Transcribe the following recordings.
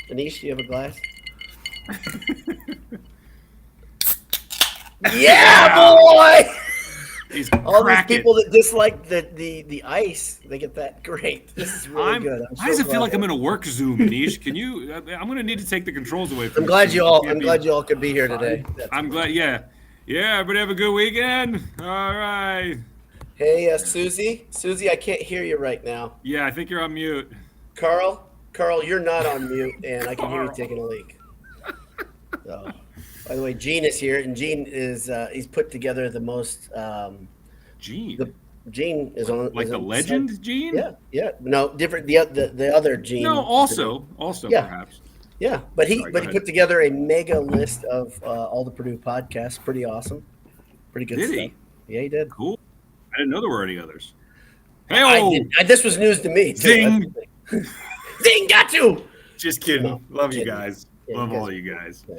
Anish, you have a glass? Yeah, boy! All these people that dislike the ice, they get that. Great. This is really good. Why does it feel like I'm in a work Zoom, Anish? Can you? I'm going to need to take the controls away from you. I'm glad you all could be here today. I'm glad. Yeah. Everybody have a good weekend. All right. Hey, Susie, I can't hear you right now. Yeah, I think you're on mute. Carl, you're not on mute, and I can hear you taking a leak. So, by the way, Gene is here, and Gene is he's put together the most. Gene. Gene is on like the legend Gene. Yeah. No, different. The other Gene. No, also perhaps. Yeah, but he put together a mega list of all the Purdue podcasts. Pretty awesome. Pretty good stuff. Did he? Yeah, he did. Cool. I didn't know there were any others. Hey, this was news to me. Too. Zing. Zing, got you. Just kidding. No, Love you guys. Yeah, Love all you guys. Yeah.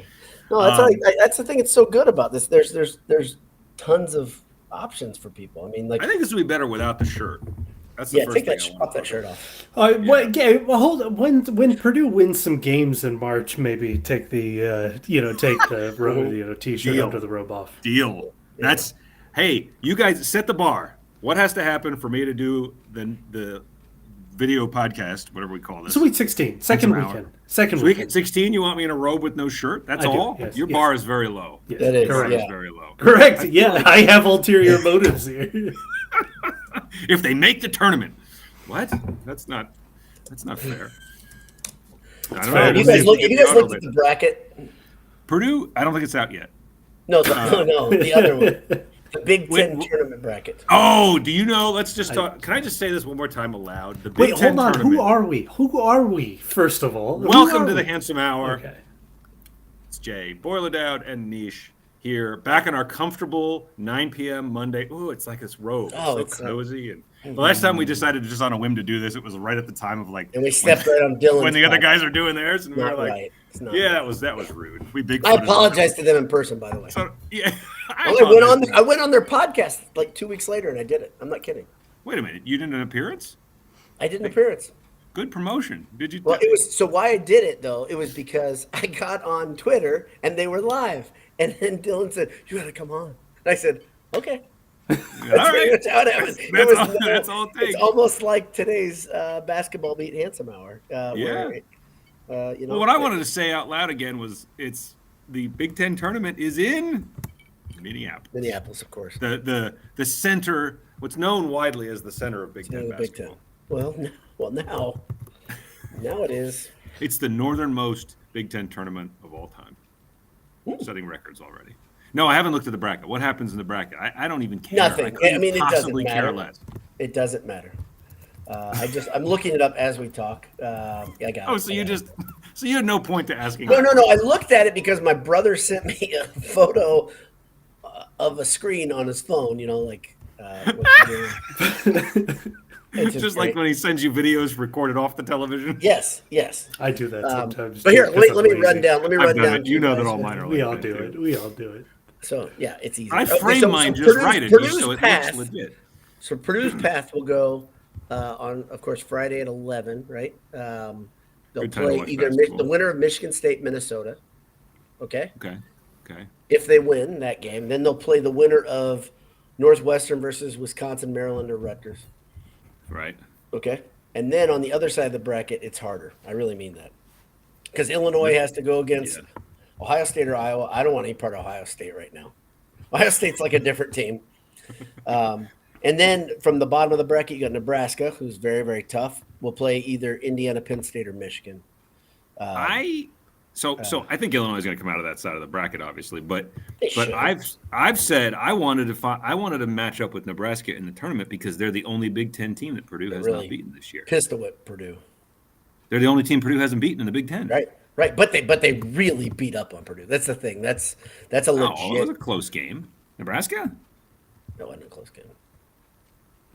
No, that's the thing. It's so good about this. There's tons of options for people. I mean, I think this would be better without the shirt. That's the first thing. Pop that shirt off. Well, hold on. When Purdue wins some games in March, maybe take the t-shirt under the robe off. Deal. Yeah. That's hey, you guys set the bar. What has to happen for me to do the video podcast, whatever we call this? So week 16, second weekend. Week 16, you want me in a robe with no shirt? That's all? Yes, Your bar is very low. Yes. That is. Your bar is very low. Correct. I have ulterior motives here. If they make the tournament. What? That's not fair. I don't know. Have you guys looked at the bracket? Purdue, I don't think it's out yet. No, the other one. The Big Ten tournament bracket. Oh, do you know? Let's just talk. Can I just say this one more time aloud? The Big Ten hold on. tournament. Who are we, first of all? Welcome to the Handsome Hour. Okay. It's Jay, Boilermakers, and Niche here, back in our comfortable 9 p.m. Monday. Ooh, it's like this robe. It's so cozy. And the last time we decided just on a whim to do this, it was right at the time of and we stepped right on Dylan's when the other guys are doing theirs, and we were like, right. Yeah, that was rude. I apologize to them in person, by the way. So, yeah, I went on their podcast like 2 weeks later, and I did it. I'm not kidding. Wait a minute, you did an appearance? I did an appearance. Good promotion. Did you? Well, it was so why I did it though. It was because I got on Twitter and they were live, and then Dylan said, "You got to come on." And I said, "Okay." That's pretty much how it happened. That's all it takes. It's almost like today's basketball beat Handsome Hour. What I wanted to say out loud again was it's the Big Ten tournament is in Minneapolis. Minneapolis, of course. The center, what's known widely as the center of Big Ten basketball. Well, now it is. It's the northernmost Big Ten tournament of all time. Setting records already. No, I haven't looked at the bracket. What happens in the bracket? I don't even care. Nothing. I mean, it doesn't matter. It doesn't matter. I'm looking it up as we talk. I got it. So you had no point to asking. No. I looked at it because my brother sent me a photo of a screen on his phone. It's just like when he sends you videos recorded off the television. Yes. I do that sometimes. But here, let me run down. You know that all mine are. We all do it. So yeah, it's easy. I framed mine just right, so it looks legit. So Purdue's path will go on, of course, Friday at 11. Right? They'll play either the winner of Michigan State, Minnesota. Okay. If they win that game, then they'll play the winner of Northwestern versus Wisconsin, Maryland, or Rutgers. Right. Okay. And then on the other side of the bracket, it's harder. I really mean that. Because Illinois has to go against Ohio State or Iowa. I don't want any part of Ohio State right now. Ohio State's like a different team. And then from the bottom of the bracket, you got Nebraska, who's very, very tough. We'll play either Indiana, Penn State, or Michigan. So I think Illinois is going to come out of that side of the bracket, obviously. But I've said I wanted to match up with Nebraska in the tournament because they're the only Big Ten team that Purdue has not beaten this year. Pistol whip Purdue. They're the only team Purdue hasn't beaten in the Big Ten. Right. But they really beat up on Purdue. That's the thing. That's a legit. It was a close game. Nebraska? No, it wasn't a close game.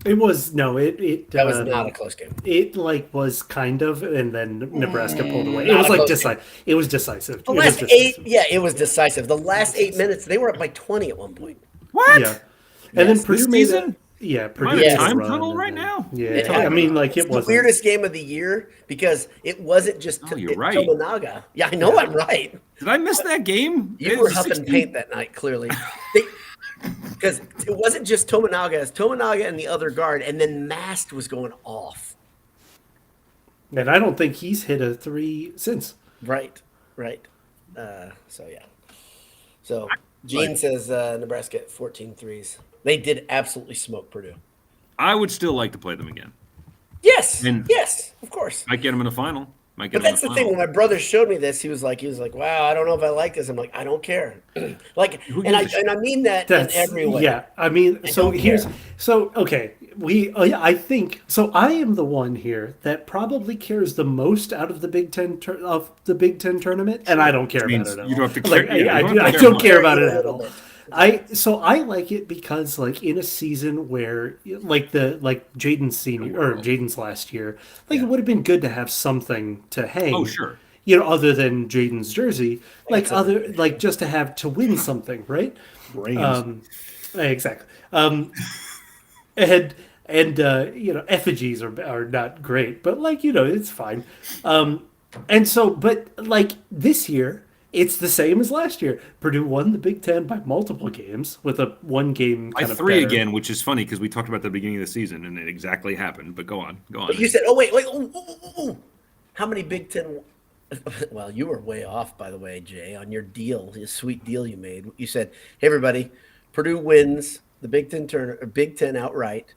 It was that was not a close game. It was kind of, and then Nebraska pulled away. It was like decisive. It was decisive. The last 8, it was decisive. The last 8 minutes, they were up by 20 at one point. What? Yeah, and then Purdue made it. Am I in a time tunnel right now? Yeah, I mean, like it was the weirdest game of the year because it wasn't just you're right. Tominaga. Yeah, I know I'm right. Did I miss that game? You were huffing paint that night, clearly. Because it wasn't just Tominaga. It's Tominaga and the other guard, and then Mast was going off. And I don't think he's hit a 3 since. Right. So, yeah. So, Gene says Nebraska at 14 threes. They did absolutely smoke Purdue. I would still like to play them again. Yes, yes, of course. Might get them in the final. But that's the thing. When my brother showed me this, he was like, "Wow, I don't know if I like this." I'm like, "I don't care." Like, and I mean that in every way. Yeah, I mean, okay. I think so. I am the one here that probably cares the most out of the Big Ten tournament, and I don't care about it at all. You don't have to care. I don't care about it at all. I like it because like in a season where like Jaden's last year, it would have been good to have something to hang. Oh sure. Other than Jaden's jersey, just to have to win something, right? Exactly. And effigies are not great, but it's fine. And so, but like this year, it's the same as last year. Purdue won the Big Ten by multiple games with a 1 game by 3 again, which is funny because we talked about the beginning of the season and it exactly happened. But go on. But you said, "Oh wait, how many Big Ten?" Well, you were way off, by the way, Jay, on your deal, your sweet deal you made. You said, "Hey, everybody, Purdue wins the Big Ten outright,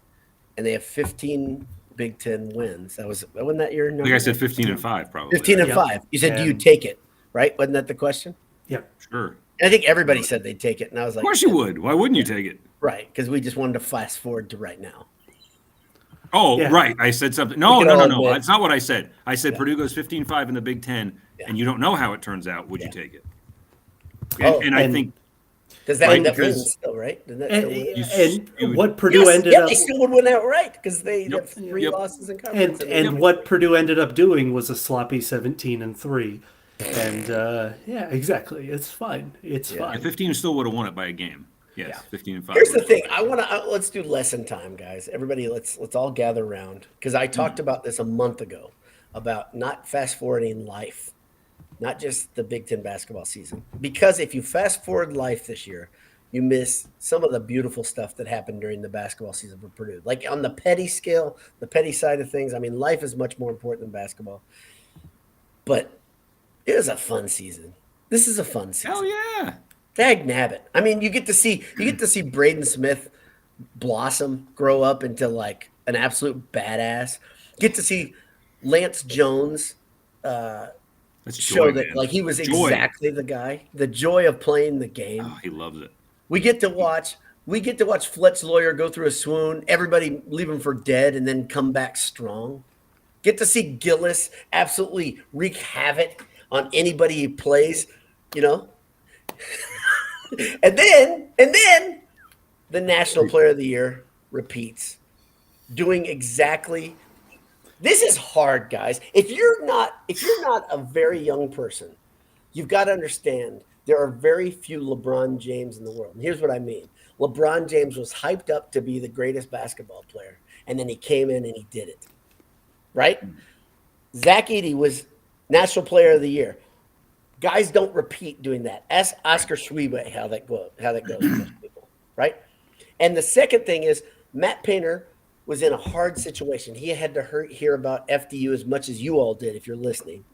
and they have 15 Big Ten wins." Wasn't that your number? I think I said 15-5, probably. 15-5. You said, "Do you take it?" Right? Wasn't that the question? Yeah, sure. And I think everybody said they'd take it, and I was like, "Of course you would. Why wouldn't you take it?" Right, because we just wanted to fast forward to right now. Oh, yeah. Right. I said something. No. That's not what I said. I said Purdue goes 15-5 in the Big Ten, and you don't know how it turns out. Would you take it? And I think does that end up winning still, right? What Purdue ended up, they still would win outright because they have 3 losses in conference. And what Purdue ended up doing was a sloppy 17-3. And exactly. It's fine. It's fine. 15 still would have won it by a game. Yes, 15-5. Here's the thing. Let's do lesson time, guys. Everybody, let's all gather around because I talked about this a month ago about not fast forwarding life, not just the Big Ten basketball season. Because if you fast forward life this year, you miss some of the beautiful stuff that happened during the basketball season for Purdue. Like on the petty scale, the petty side of things. I mean, life is much more important than basketball. But it was a fun season. This is a fun season. Hell yeah. Dag nabbit. I mean, you get to see Braden Smith blossom, grow up into like an absolute badass. Get to see Lance Jones show that like he was exactly the guy. The joy of playing the game. Oh, he loves it. We get to watch Fletch Lawyer go through a swoon, everybody leave him for dead, and then come back strong. Get to see Gillis absolutely wreak havoc on anybody he plays, and then the National Player of the Year repeats, doing exactly. This is hard, guys. If you're not a very young person, you've got to understand there are very few LeBron James in the world. And here's what I mean. LeBron James was hyped up to be the greatest basketball player, and then he came in and he did it. Right? Zach Edey was National Player of the Year. Guys don't repeat doing that. Ask Oscar Schwebe how that goes with most people, right? And the second thing is Matt Painter was in a hard situation. He had to hear about FDU as much as you all did, if you're listening.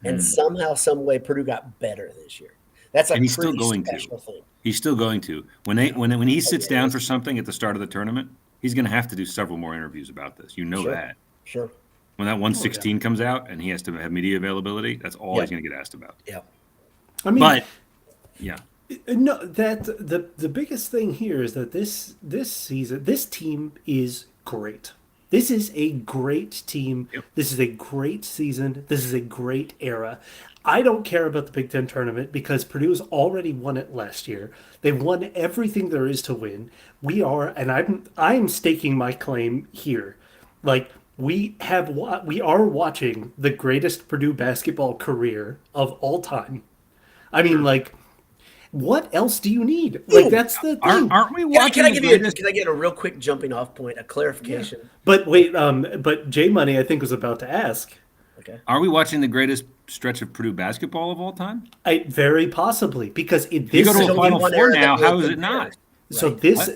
And somehow, some way, Purdue got better this year. That's he's still going to. Thing. He's still going to. When he sits down for something at the start of the tournament, he's going to have to do several more interviews about this. That. Sure. When that 116 comes out and he has to have media availability, that's all he's going to get asked about. Yeah. I mean, but yeah. No, that the biggest thing here is that this season, this team is great. This is a great team. Yep. This is a great season. This is a great era. I don't care about the Big Ten tournament because Purdue has already won it last year. They've won everything there is to win. I'm staking my claim here. Like we are watching the greatest Purdue basketball career of all time. I mean, like what else do you need? Like, that's the thing. Aren't we watching? Can I get a real quick jumping off point, a clarification? Yeah. But wait, but J Money, I think, was about to ask. Okay. Are we watching the greatest stretch of Purdue basketball of all time? Very possibly, because you go to a Final Four now. How is it not? Right. So this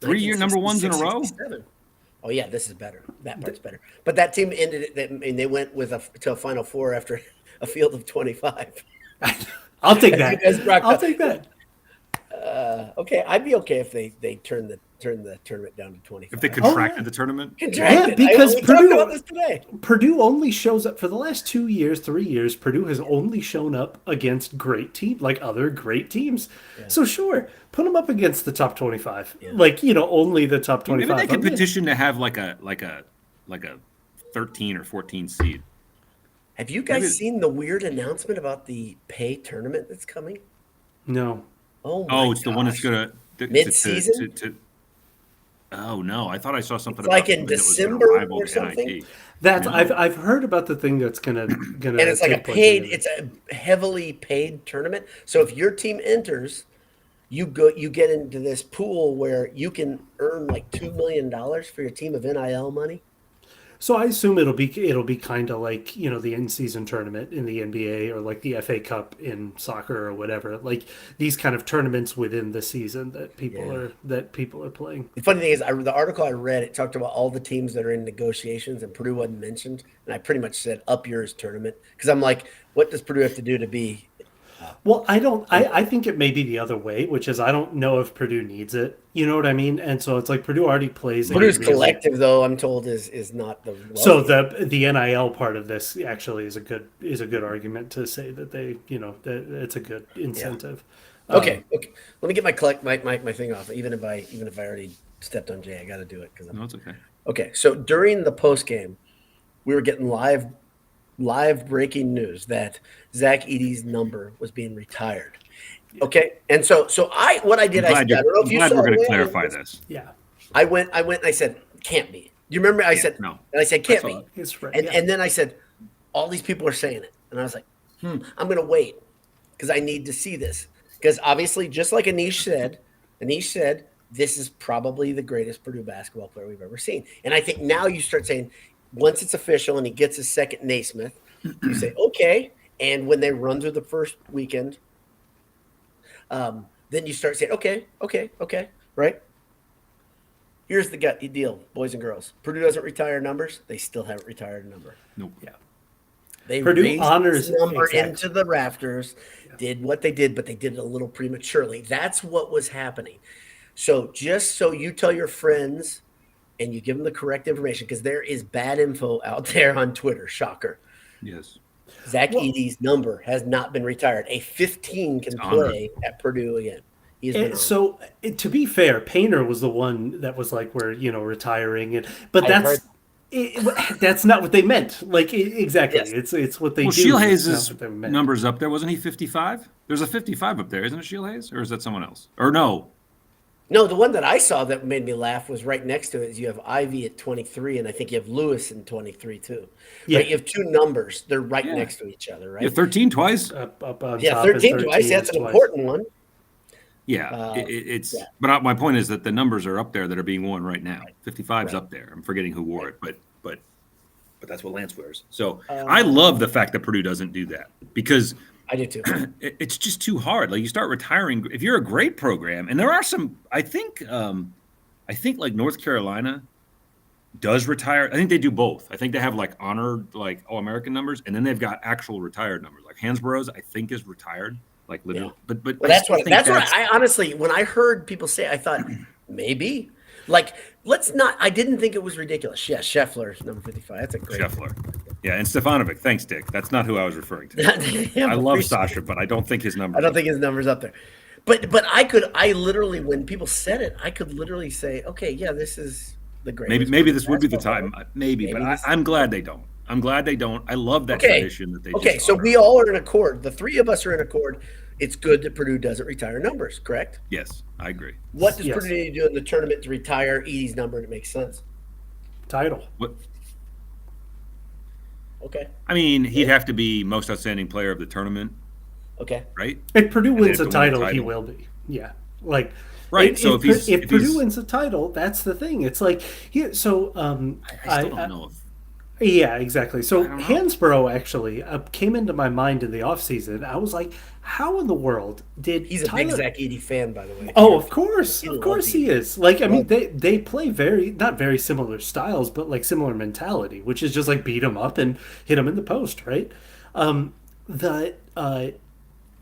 3-year number ones in a row. Oh yeah, this is better. That part's better. But that team ended it, and they went to a Final Four after a field of 25. I'll take that. I'll take that. Okay, I'd be okay if they turn the tournament down to 25. If they contracted the tournament? Yeah, because we talked about this today. Purdue only shows up for the last 2 years, 3 years. Purdue has only shown up against great teams, like other great teams. Yeah. So sure, put them up against the top 25. Yeah. Like, only the top 25. Maybe they could petition to have like a 13 or 14 seed. Have you guys seen the weird announcement about the pay tournament that's coming? No. Oh, it's the one that's gonna mid-season. Oh no! I thought I saw something about like in December or something. That's I've heard about the thing that's gonna and it's like it's a heavily paid tournament. So if your team enters, you get into this pool where you can earn like $2 million for your team of NIL money. So I assume it'll be kind of like, the in-season tournament in the NBA or like the FA Cup in soccer or whatever, like these kind of tournaments within the season that people are playing. The funny thing is, the article I read, it talked about all the teams that are in negotiations, and Purdue wasn't mentioned. And I pretty much said up yours tournament, because I'm like, what does Purdue have to do to be? Well, I think it may be the other way, which is I don't know if Purdue needs it. You know what I mean? And so it's like Purdue already plays. Purdue's collective, though, I'm told, is not the. So the NIL part of this actually is a good argument to say that they, that it's a good incentive. Yeah. Okay. Let me get my thing off. Even if I already stepped on Jay, I got to do it because no, it's okay. Okay. So during the post game, we were getting live breaking news that Zach Edey's number was being retired. Okay, and so what I did, I don't know if you saw. We're going to clarify this. Yeah, I went. And I said, can't be. You remember? I said no, and I said, can't be. It's right. And then I said, all these people are saying it, and I was like, I'm going to wait because I need to see this, because obviously, just like Anish said, this is probably the greatest Purdue basketball player we've ever seen, and I think now you start saying, once it's official and he gets his second Naismith, you say, okay. And when they run through the first weekend, then you start saying, okay, right? Here's the deal, boys and girls. Purdue doesn't retire numbers. They still haven't retired a number. Nope. Yeah. They Purdue honors this number into the rafters, did what they did, but they did it a little prematurely. That's what was happening. So just so you tell your friends and you give them the correct information, because there is bad info out there on Twitter. Shocker. Yes. Zach Edey's number has not been retired. A 15 can play at Purdue again. So to be fair, Painter was the one that was like, we're retiring, but that's not what they meant. Like exactly, yes. It's what they do. Shield Hayes' numbers up there, wasn't he 55? There's a 55 up there, isn't it, Shield Hayes, or is that someone else? Or no? No, the one that I saw that made me laugh was right next to it. Is you have Ivy at 23, and I think you have Lewis in 23 too. Yeah, right? You have two numbers; they're right next to each other, right? Yeah, 13 twice. Up 13 twice. That's an important one. Yeah, it's. Yeah. But my point is that the numbers are up there that are being worn right now. 55's up there. I'm forgetting who wore it, but that's what Lance wears. So I love the fact that Purdue doesn't do that, because I do too. It's just too hard. Like, you start retiring if you're a great program, and there are some. I think like North Carolina does retire. I think they do both. I think they have like honored like All-American numbers, and then they've got actual retired numbers. Like Hansborough's, I think, is retired. Like literally, but well, that's what I honestly, when I heard people say, I thought maybe. Like, let's not. I didn't think it was ridiculous. Yeah, Scheffler's number 55. That's a great Scheffler. Yeah, and Stefanovic. Thanks, Dick. That's not who I was referring to. I love Sasha, but I don't think his number. I don't think his number's up there. But I literally, when people said it, I could literally say, okay, yeah, this is the greatest. Maybe this would be the time. Maybe but I'm glad they don't. I'm glad they don't. I love that tradition that they. Okay, so we all are in accord. The three of us are in accord. It's good that Purdue doesn't retire numbers, correct? Yes, I agree. What does Purdue need to do in the tournament to retire Edey's number to make sense? Title. What? Okay. I mean, he'd have to be most outstanding player of the tournament. Okay. right? If Purdue And wins they a have to win title, he will be. Yeah, like Right. So if Purdue wins a title, that's the thing. It's like here. So I still don't know if. yeah, exactly. So don't know. Hansbrough actually came into my mind in the offseason. I was like, how in the world did He's a big Zach Edey fan, by the way. Oh, of course he Edey. is. Like, I mean, they play not very similar styles, but like similar mentality, which is just like beat him up and hit him in the post, right? The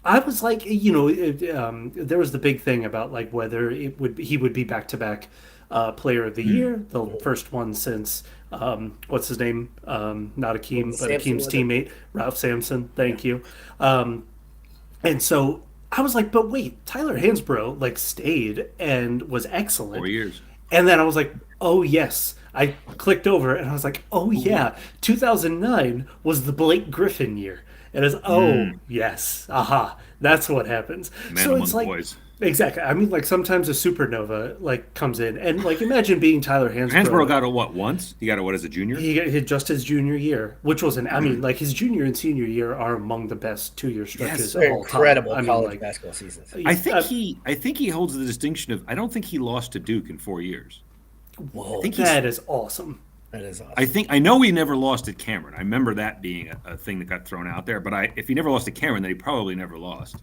I was like, there was the big thing about like whether he would be back to back player of the year, the first one since what's his name? Not Akeem, but Akeem's teammate, Ralph Sampson. Thank you. And so I was like, but wait, Tyler Hansbrough like stayed and was excellent. 4 years. And then I was like, oh yes. I clicked over and I was like, oh yeah, 2009 was the Blake Griffin year. And it's yes, aha, that's what happens. Man so among it's like boys. exactly. I mean, like sometimes a supernova like comes in, and like imagine being Tyler Hansbrough. Hansbrough got it once? He got it as a junior? He got hit just his junior year, which was I mean, like his junior and senior year are among the best 2-year stretches of all incredible time. college basketball seasons. I think he holds the distinction of I don't think he lost to Duke in 4 years. Whoa, that is awesome. That is awesome. I know he never lost at Cameron. I remember that being a thing that got thrown out there. But if he never lost at Cameron, then he probably never lost.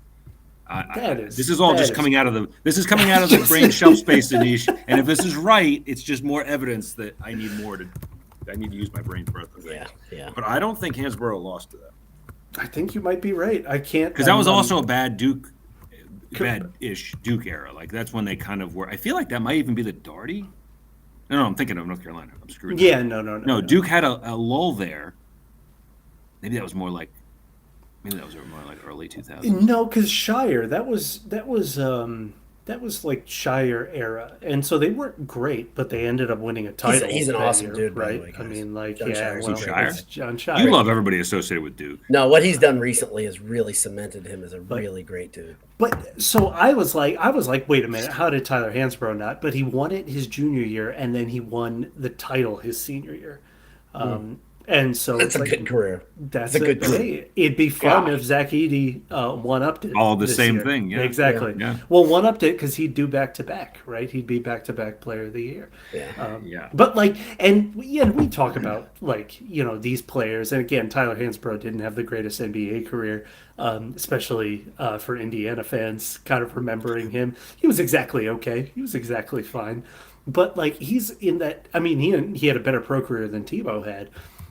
This is all just coming out of the brain shelf space, Anish. And if this is right, it's just more evidence that I need to use my brain for other things. Yeah. But I don't think Hansbrough lost to them. I think you might be right. I can't because that was also a bad-ish Duke era. Like that's when they kind of were. I feel like that might even be the Daugherty. No, I'm thinking of North Carolina. I'm screwed. Yeah, no. Duke had a lull there. Maybe that was more like early 2000s. No, because Shire that was like Shire era, and so they weren't great, but they ended up winning a title. He's an awesome dude, right? Way, I mean, like John Shire. It's John Shire. You love everybody associated with Duke. No, what he's done recently has really cemented him as a really great dude. But so I was like, wait a minute, how did Tyler Hansbrough not? But he won it his junior year, and then he won the title his senior year. And so that's a good career. That's a good career. It'd be fun if Zach Edey one-upped it. All the same year. thing, yeah. Exactly. Yeah. Well, one-upped it because he'd do back-to-back, right? He'd be back-to-back player of the year. Yeah. But like, and we talk about like, these players. And again, Tyler Hansbrough didn't have the greatest NBA career, especially for Indiana fans kind of remembering him. He was exactly okay. He was exactly fine. But like, he's in that, I mean, he had a better pro career than Tebow had.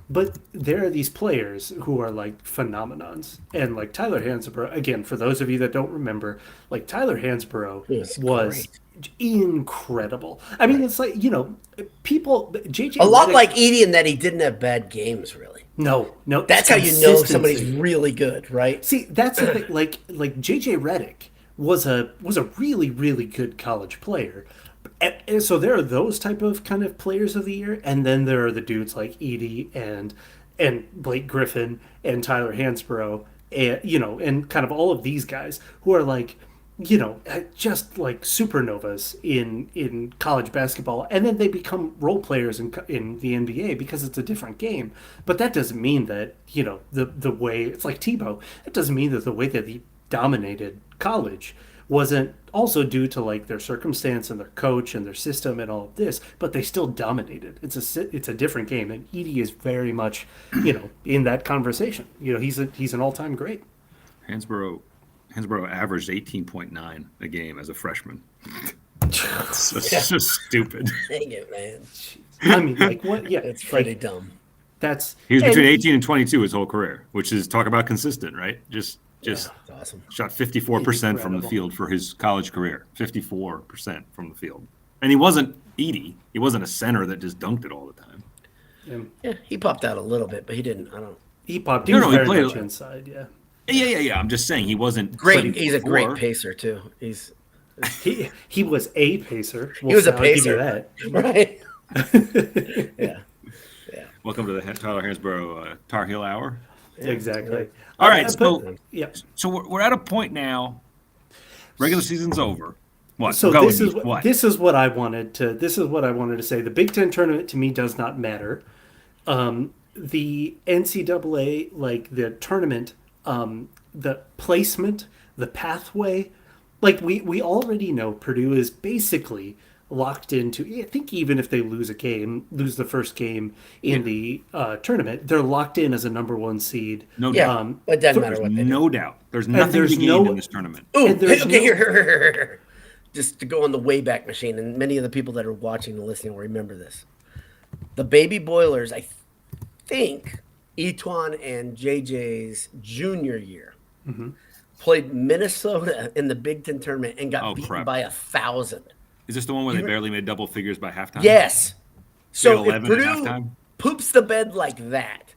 But there are these players who are like phenomenons. And like Tyler Hansbrough, again, for those of you that don't remember, like Tyler Hansbrough was incredible. I mean, it's like, people, JJ. A lot like Edey in that he didn't have bad games, really. No. That's how you know somebody's really good, right? See, that's the thing. Like JJ Redick was a really, really good college player. And so there are those type of kind of players of the year, and then there are the dudes like Edey and Blake Griffin and Tyler Hansbrough, and and kind of all of these guys who are like, just like supernovas in college basketball, and then they become role players in the NBA because it's a different game. But that doesn't mean that the way it's like Tebow. It doesn't mean that the way that he dominated college wasn't also due to like their circumstance and their coach and their system and all of this, but they still dominated. It's a different game, and Edey is very much, in that conversation. He's an all-time great. Hansbrough averaged 18.9 a game as a freshman. It's just stupid. Dang it, man. I mean, like what? Yeah, it's pretty dumb. He was between 18 and 22 his whole career, which is talk about consistent, right? Just awesome. Shot 54% from the field for his college career. 54% from the field. And he wasn't Edey. He wasn't a center that just dunked it all the time. Yeah, he popped out a little bit, but he didn't. He popped. He was very much inside. Yeah. Yeah. I'm just saying he wasn't great. He's a great pacer too. He was a pacer. He was a pacer. Right. Yeah. Welcome to the Tyler Hansbrough Tar Heel Hour. Yeah, exactly. All right, so we're at a point now. Regular season's over. What? So this is what I wanted to say. The Big Ten tournament to me does not matter. The NCAA, like the tournament, the placement, the pathway. Like we already know Purdue is basically locked into. I think even if they lose the first game in the tournament, they're locked in as a number 1 seed. No Yeah, doubt. it doesn't matter what they do. No doubt. There's nothing there's to gain in this tournament. Ooh, And there's okay, no- here. Just to go on the Wayback Machine, and many of the people that are watching and listening will remember this. The Baby Boilers, I think, Etwan and JJ's junior year, played Minnesota in the Big Ten tournament and got beaten by 1,000. Is this the one where they barely made double figures by halftime? Yes. So if 11 at Purdue halftime? poops the bed like that,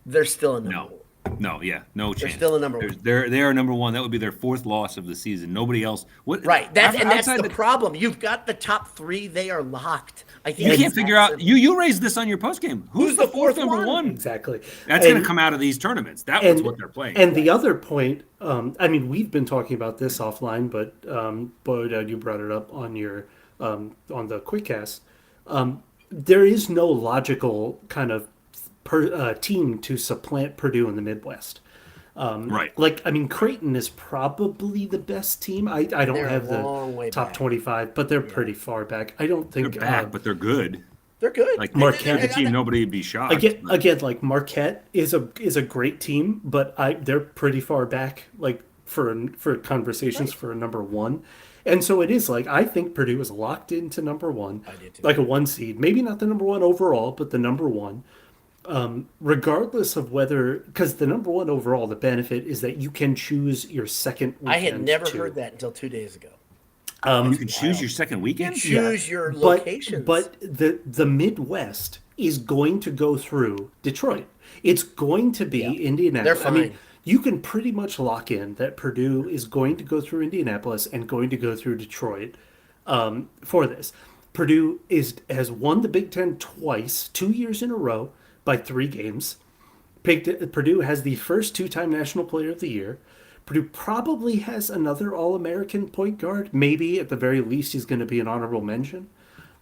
they're still a number 1. No, no chance. They're still a number 1. They are number 1. That would be their 4th loss of the season. Nobody else. Right. That's the problem. You've got the top 3. They are locked. I think you can't figure out. You raised this on your postgame. Who's the fourth number one? Exactly. That's going to come out of these tournaments. That's what they're playing. And the other point, I mean, we've been talking about this offline, but you brought it up on your on the Quickcast. There is no logical kind of team to supplant Purdue in the Midwest. Right. Like, I mean, Creighton is probably the best team. I don't have the top 25, but they're pretty far back. I don't think they're back, but they're good. They're good. Like Marquette, the team nobody would be shocked. Again, like Marquette is a great team, but they're pretty far back. Like for conversations for a number 1. And so it is like, I think Purdue is locked into number 1, I did too. like a 1 seed. Maybe not the number 1 overall, but the number 1. Regardless of whether, because the number 1 overall, the benefit is that you can choose your second weekend. I had never heard that until 2 days ago. You can choose your second weekend? Choose your locations. But the Midwest is going to go through Detroit. It's going to be Indianapolis. They're fine. I mean, you can pretty much lock in that Purdue is going to go through Indianapolis and going to go through Detroit for this. Purdue has won the Big Ten twice, 2 years in a row, by 3 games. Purdue has the first 2-time National Player of the Year. Purdue probably has another All-American point guard. Maybe, at the very least, he's going to be an honorable mention.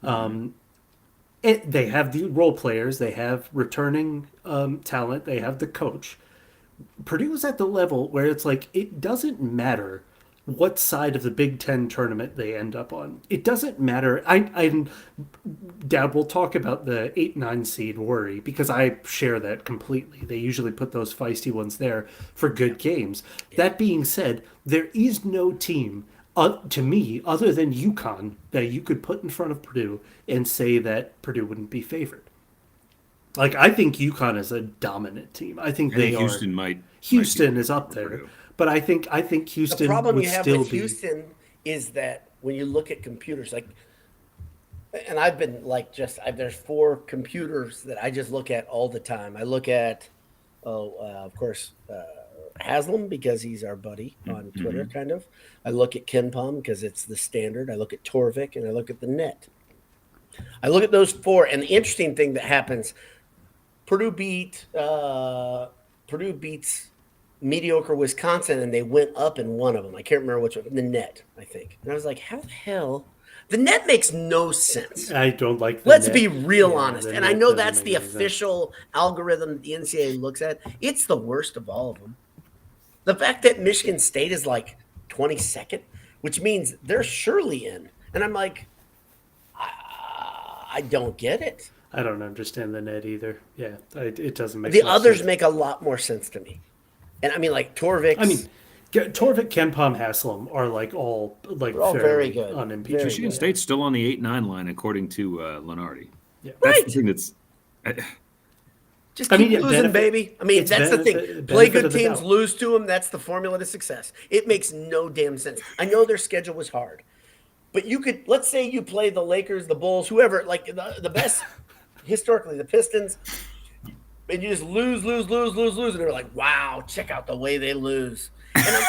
They have the role players. They have returning talent. They have the coach. Purdue is at the level where it's like, it doesn't matter what side of the Big Ten tournament they end up on. It doesn't matter. Dad, we'll talk about the 8-9 seed worry, because I share that completely. They usually put those feisty ones there for good games. That being said, there is no team, to me, other than UConn, that you could put in front of Purdue and say that Purdue wouldn't be favored. Like, I think UConn is a dominant team. I think Houston is up there. Purdue. But I think Houston. The problem would you have still with be... Houston is that when you look at computers, like, and I've been like there's 4 computers that I just look at all the time. I look at, of course, Haslam, because he's our buddy on Twitter, kind of. I look at KenPom because it's the standard. I look at Torvik, and I look at the net. I look at those 4, and the interesting thing that happens, Purdue beats mediocre Wisconsin, and they went up in one of them. I can't remember which one. The net, I think. And I was like, how the hell? The net makes no sense. I don't like the Let's net. be real honest. And I know that's the sense. official algorithm that the NCAA looks at. It's the worst of all of them. The fact that Michigan State is like 22nd, which means they're surely in. And I'm like, I don't get it. I don't understand the net either. Yeah, it doesn't make The much others sense. make a lot more sense to me. And I mean, like Torvik. I mean, Torvik, KenPom, Haslam are like all very good. unimpeached. Michigan State's still on the 8-9 line, according to Lenardi. Yeah. That's Right. the thing that's. Just keep losing, baby. I mean, that's the thing. Play good teams, lose to them. That's the formula to success. It makes no damn sense. I know their schedule was hard, but you could, let's say you play the Lakers, the Bulls, whoever, like the best historically, the Pistons, and you just lose, and they're like, wow, check out the way they lose. And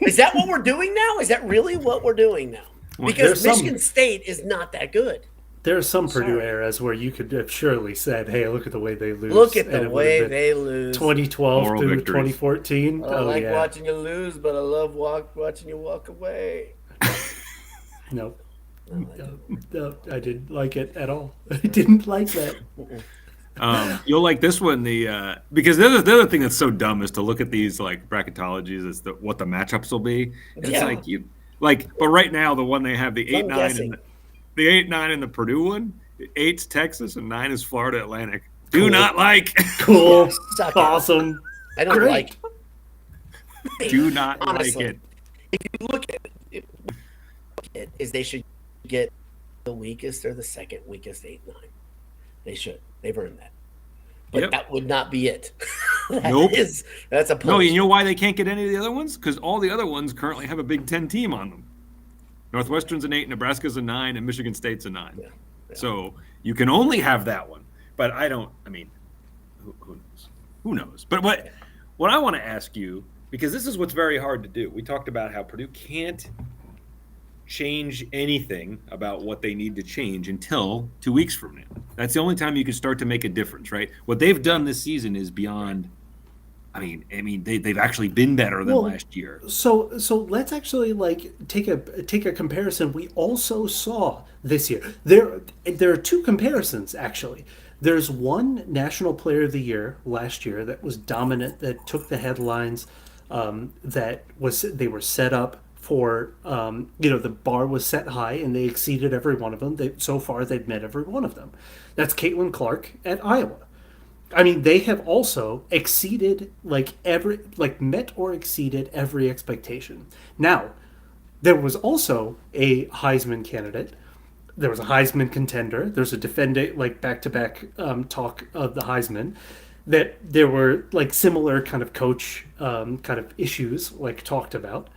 is that what we're doing now? Is that really what we're doing now? Because Michigan State is not that good. There are some Purdue eras where you could have surely said, hey, look at the way they lose. Look at the way they lose. 2012 Moral through victories. 2014. I like watching you lose, but I love watching you walk away. No, I didn't like it at all. I didn't like that. You'll like this one. Because the other thing that's so dumb is to look at these like bracketologies is what the matchups will be. And it's but right now the one they have the 8-9 and the 8-9 and the Purdue one, 8's Texas and 9 is Florida Atlantic. Do not like. Cool. Awesome. I don't like. Do not honestly, like it. If you look at it, they should get the weakest or the second weakest 8-9. They should. They've earned that. But that would not be it. That's a punch. No, you know why they can't get any of the other ones? Because all the other ones currently have a Big Ten team on them. Northwestern's an 8, Nebraska's a 9, and Michigan State's a 9. Yeah. So you can only have that one. But who knows? Who knows? But what I want to ask you, because this is what's very hard to do. We talked about how Purdue can't change anything about what they need to change until 2 weeks from now. That's the only time you can start to make a difference, right? What they've done this season is beyond. They've actually been better than last year. So let's actually take a comparison. We also saw this year. There are two comparisons actually. There's one National Player of the Year last year that was dominant, that took the headlines, they were set up for, the bar was set high and they exceeded every one of them. So far, they've met every one of them. That's Caitlin Clark at Iowa. I mean, they have also exceeded met or exceeded every expectation. Now, there was also a Heisman candidate. There was a Heisman contender. There's a defendant, back-to-back talk of the Heisman. That there were similar kind of coach kind of issues talked about.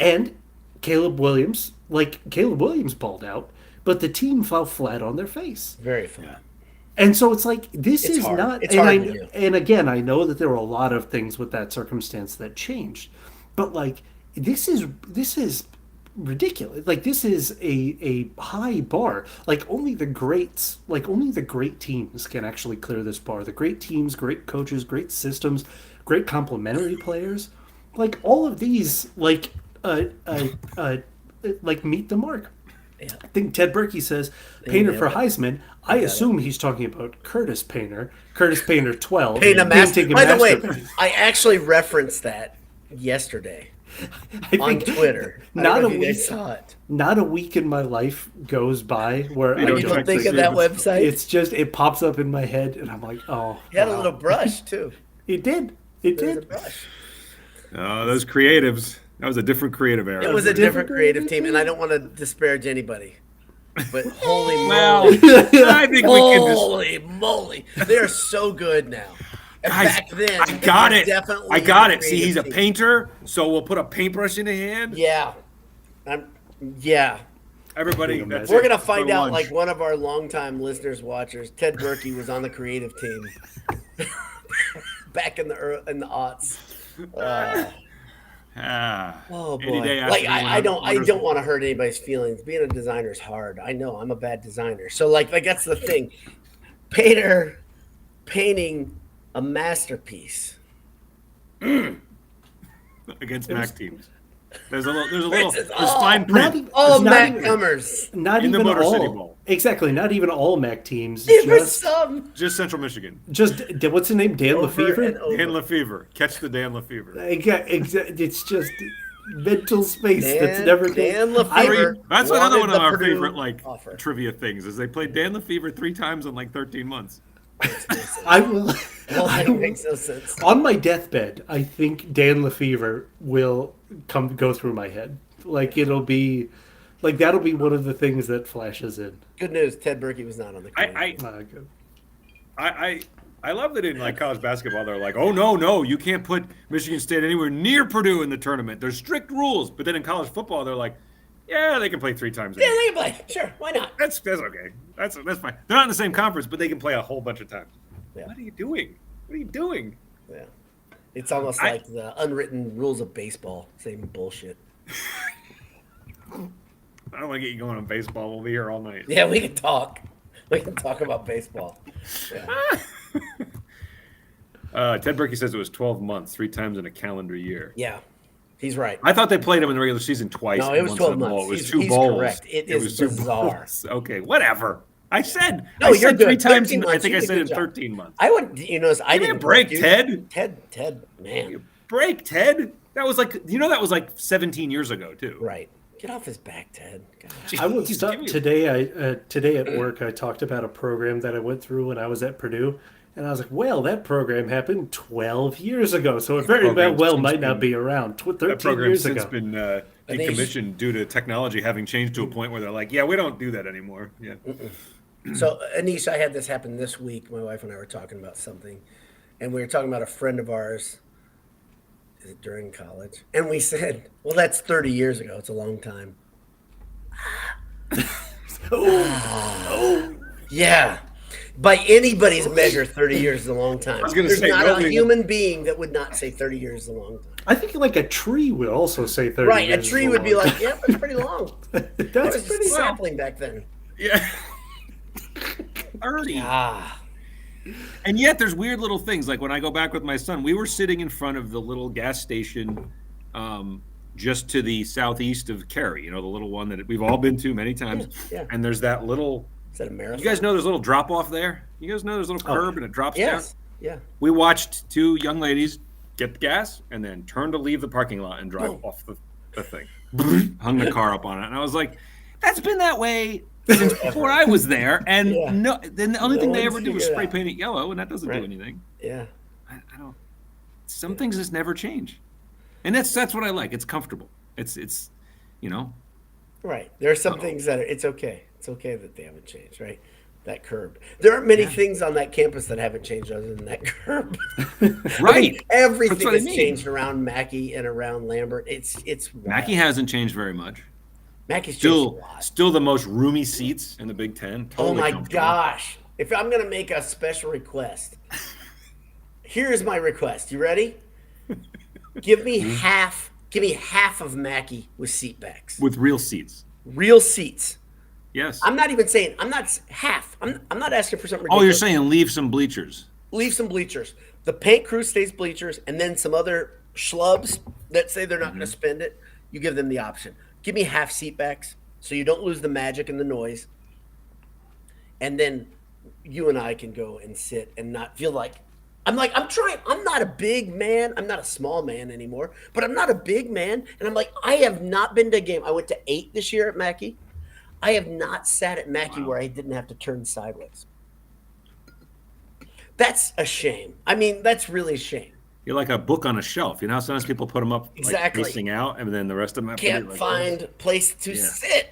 And Caleb Williams balled out, but the team fell flat on their face. Very flat. And so it's this is hard. not. It's hard to do. And again, I know that there were a lot of things with that circumstance that changed, but this is ridiculous. This is a high bar. Only the greats, only the great teams can actually clear this bar. The great teams, great coaches, great systems, great complementary players, all of these meet the mark. Yeah. I think Ted Berkey says Painter for Heisman. I assume he's talking about Curtis Painter. Curtis Painter 12. By the way, I actually referenced that yesterday on Twitter. Not a week in my life goes by where I don't think of that website. It's just it pops up in my head, and I'm like, oh. He had a little brush too. It did. It did. A brush. Oh, those creatives. That was a different creative era. It was a different creative team, and I don't want to disparage anybody. But holy moly. I think holy moly. They are so good now. And guys, back then, I got it. See, he's a painter, so we'll put a paintbrush in his hand. Yeah. Everybody, we're going to find out, one of our longtime listeners, watchers, Ted Berkey was on the creative team back in the aughts. Oh boy! I don't want to hurt anybody's feelings. Being a designer is hard. I know I'm a bad designer. So that's the thing. Painting a masterpiece against Mac teams. There's fine print. All Mac comers. Not in even the Motor all. City Bowl. Exactly. Not even all Mac teams. Just Central Michigan. Just what's the name? Dan Lefevre. Dan Lefevre. Catch the Dan Lefevre. It's just mental space that's never. Dan Lefevre. That's another one of our favorite trivia things. Is they played Dan Lefevre 3 times in 13 months. I will. That makes no sense. On my deathbed, I think Dan Lefevre will go through my head. It'll be, that'll be one of the things that flashes in. Good news, Ted Berkey was not on the creative. Good. I love that in college basketball they're like, oh no, you can't put Michigan State anywhere near Purdue in the tournament. There's strict rules. But then in college football they're like, yeah, they can play 3 times. Yeah, they can play. Sure, why not? That's okay. That's fine. They're not in the same conference, but they can play a whole bunch of times. Yeah. What are you doing? Yeah, it's almost like the unwritten rules of baseball. Same bullshit. I don't want to get you going on baseball. We'll be here all night. Yeah, we can talk. We can talk about baseball. Yeah. Ted Berkey says it was 12 months, 3 times in a calendar year. Yeah, he's right. I thought they played him in the regular season twice. No, it was 12 months. It was 2 bowls. Correct. It was bizarre. Okay, whatever. I said No, I you're said good. 3 times. 13 I months, think you I did a said good in job. 13 months. I wouldn't. I Give me a didn't break, you. Ted. Ted, man. Break, Ted. That was like that was like 17 years ago too. Right. Get off his back, Ted. God. I will Jeez, stop give me a- today. Today at work, I talked about a program that I went through when I was at Purdue, and I was like, "Well, that program happened 12 years ago, so it very well might not be around 13 That program years since ago." been decommissioned due to technology having changed to a point where they're like, "Yeah, we don't do that anymore." Yeah. So, Anish, I had this happen this week. My wife and I were talking about something, and we were talking about a friend of ours. Is it during college? And we said, "Well, that's 30 years ago. It's a long time." Yeah. By anybody's measure, 30 years is a long time. was gonna There's say, not nobody- a human being that would not say 30 years is a long time. I think like a tree would also say 30 Right. A years is tree would be long like, "Yep, it's pretty long." time. It That's was pretty sapling back then. Yeah. 30. Ah. And yet there's weird little things. Like when I go back with my son, we were sitting in front of the little gas station just to the southeast of Cary, the little one that we've all been to many times. Yeah. And there's that little, Is that a marathon? you guys know there's a little drop off there? You guys know there's a little curb and it drops down? Yes. Yeah. We watched 2 young ladies get the gas and then turn to leave the parking lot and drive off the thing. Hung the car up on it. And I was like, that's been that way since before I was there. And then the only thing they ever did was spray paint it yellow, and that doesn't do anything. Yeah. I don't. Some things just never change, and that's what I like. It's comfortable. It's Right. There are some things that it's okay. It's okay that they haven't changed, right? That curb. There aren't many things on that campus that haven't changed other than that curb. right. Everything That's what has I mean. changed around Mackey and around Lambert. It's wild. Mackey hasn't changed very much. Mackey's changed a lot. Still the most roomy seats in the Big Ten. Totally Oh my comfortable. gosh. If I'm gonna make a special request, here's my request. You ready? Give me half of Mackey with seat backs. With real seats. Real seats. Yes. I'm not even saying I'm not half. I'm not asking for something Oh, ridiculous. you're saying leave some bleachers. Leave some bleachers. The paint crew stays bleachers, and then some other schlubs that say they're not going to spend it, you give them the option. Give me half seat backs so you don't lose the magic and the noise. And then you and I can go and sit and not feel like I'm trying. I'm not a big man. I'm not a small man anymore, but I'm not a big man. And I'm like, I have not been to a game. I went to 8 this year at Mackey. I have not sat at Mackey where I didn't have to turn sideways. That's a shame. I mean, that's really a shame. You're like a book on a shelf. You know how sometimes people put them up Exactly. facing out, and then the rest of them have to Can't be like find this. place to sit.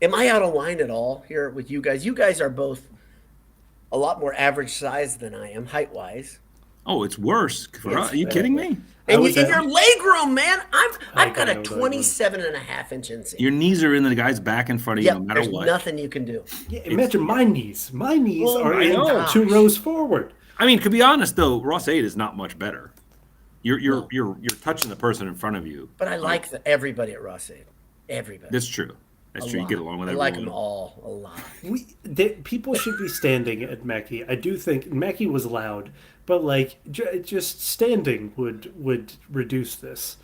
Am I out of line at all here with you guys? You guys are both a lot more average size than I am, height-wise. Oh, it's worse. Are you kidding me? And in your leg room, man, I've got a know that 27.5-inch inseam. Your knees are in the guy's back in front of you, Yep, no matter there's what. nothing you can do. Yeah, imagine my knees. My knees Oh are my in gosh. 2 rows forward. I mean, to be honest, though, Ross 8 is not much better. You're touching the person in front of you. But I like everybody at Ross 8. Everybody. That's true. That's true. You get along with I everyone. like them all a lot. People should be standing at Mackey. I do think Mackey was loud, but just standing would reduce this.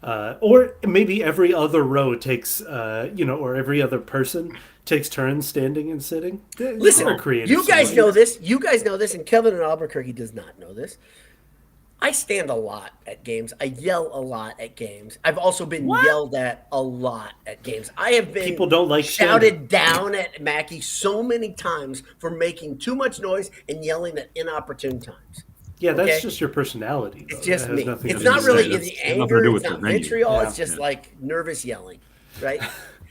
Or maybe every other row takes, or every other person takes turns standing and sitting. Listen, you guys know this. You guys know this, and Kevin in Albuquerque does not know this. I stand a lot at games. I yell a lot at games. I've also been yelled at a lot at games. I have been People don't like shouted down at Mackey so many times for making too much noise and yelling at inopportune times. Yeah, that's just your personality. Though. It's just me. It's It's to not do really with the It's nothing to anger. do It's with not the venue. vitriol. Yeah. It's just like nervous yelling, right?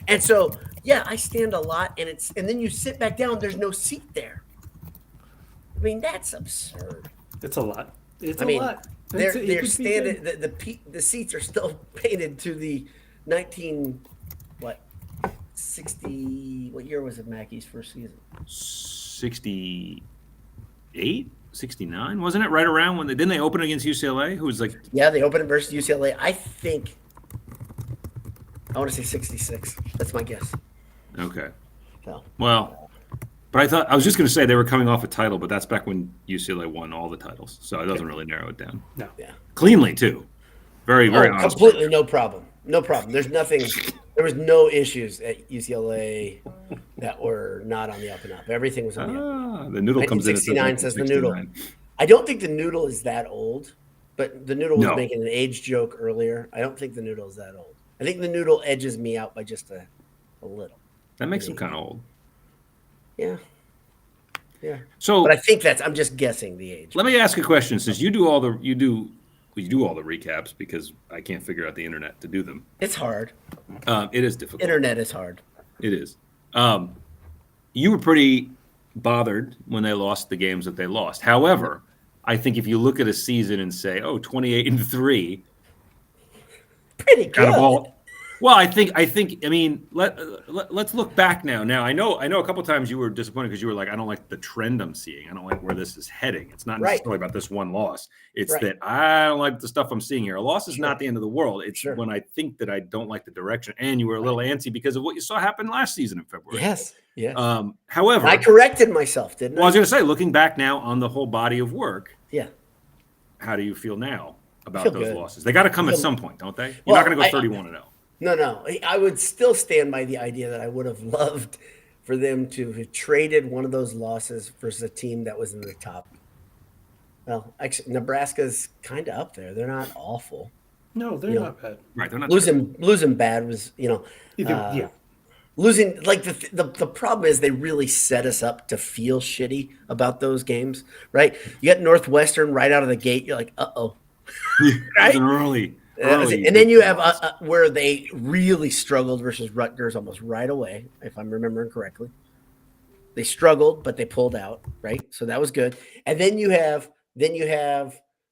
And so, I stand a lot, and then you sit back down. There's no seat there. I mean, that's absurd. It's a lot. It's I a mean, lot. they're standing. The seats are still painted to the 60. What year was it? Mackey's first season? 68, 69, wasn't it? Right around when didn't they open against UCLA? Who was like, Yeah, they opened it versus UCLA. I want to say 66. That's my guess. okay, So, well, but I was just going to say they were coming off a title, but that's back when UCLA won all the titles, so it doesn't really narrow it down. No. yeah. Cleanly too, very honest. Completely no problem. No problem. There's nothing. There was no issues at UCLA that were not on the up and up. Everything was on the up and up. The noodle comes in. 1969 says the noodle. I don't think the noodle is that old, but the noodle was making an age joke earlier. I don't think the noodle is that old. I think the noodle edges me out by just a little. That makes him kind of old. Yeah. Yeah. So, but I think I'm just guessing the age. Let me ask a question. Since you do all the recaps, because I can't figure out the internet to do them. It's hard. It is difficult. Internet is hard. It is. You were pretty bothered when they lost the games that they lost. However, I think if you look at a season and say, 28-3, pretty good. Well, I mean, let's look back now. Now, I know a couple times you were disappointed because you were like, I don't like the trend I'm seeing. I don't like where this is heading. It's not necessarily about this one loss. It's that I don't like the stuff I'm seeing here. A loss is not the end of the world. It's when I think that I don't like the direction. And you were a little antsy because of what you saw happen last season in February. Yes. Yeah. However, I corrected myself, didn't I? Well, I was going to say, looking back now on the whole body of work. Yeah. How do you feel now about those losses? They got to come at some point, don't they? You're not going to go 31-0. No. I would still stand by the idea that I would have loved for them to have traded one of those losses versus a team that was in the top. Well, actually, Nebraska's kind of up there. They're not awful. No, they're not bad. Right, they're not losing bad was, losing, like the problem is they really set us up to feel shitty about those games, right? You got Northwestern right out of the gate. You're like, uh-oh. Right? Early. And then you have where they really struggled versus Rutgers almost right away, if I'm remembering correctly. They struggled, but they pulled out, right? So that was good. And then you have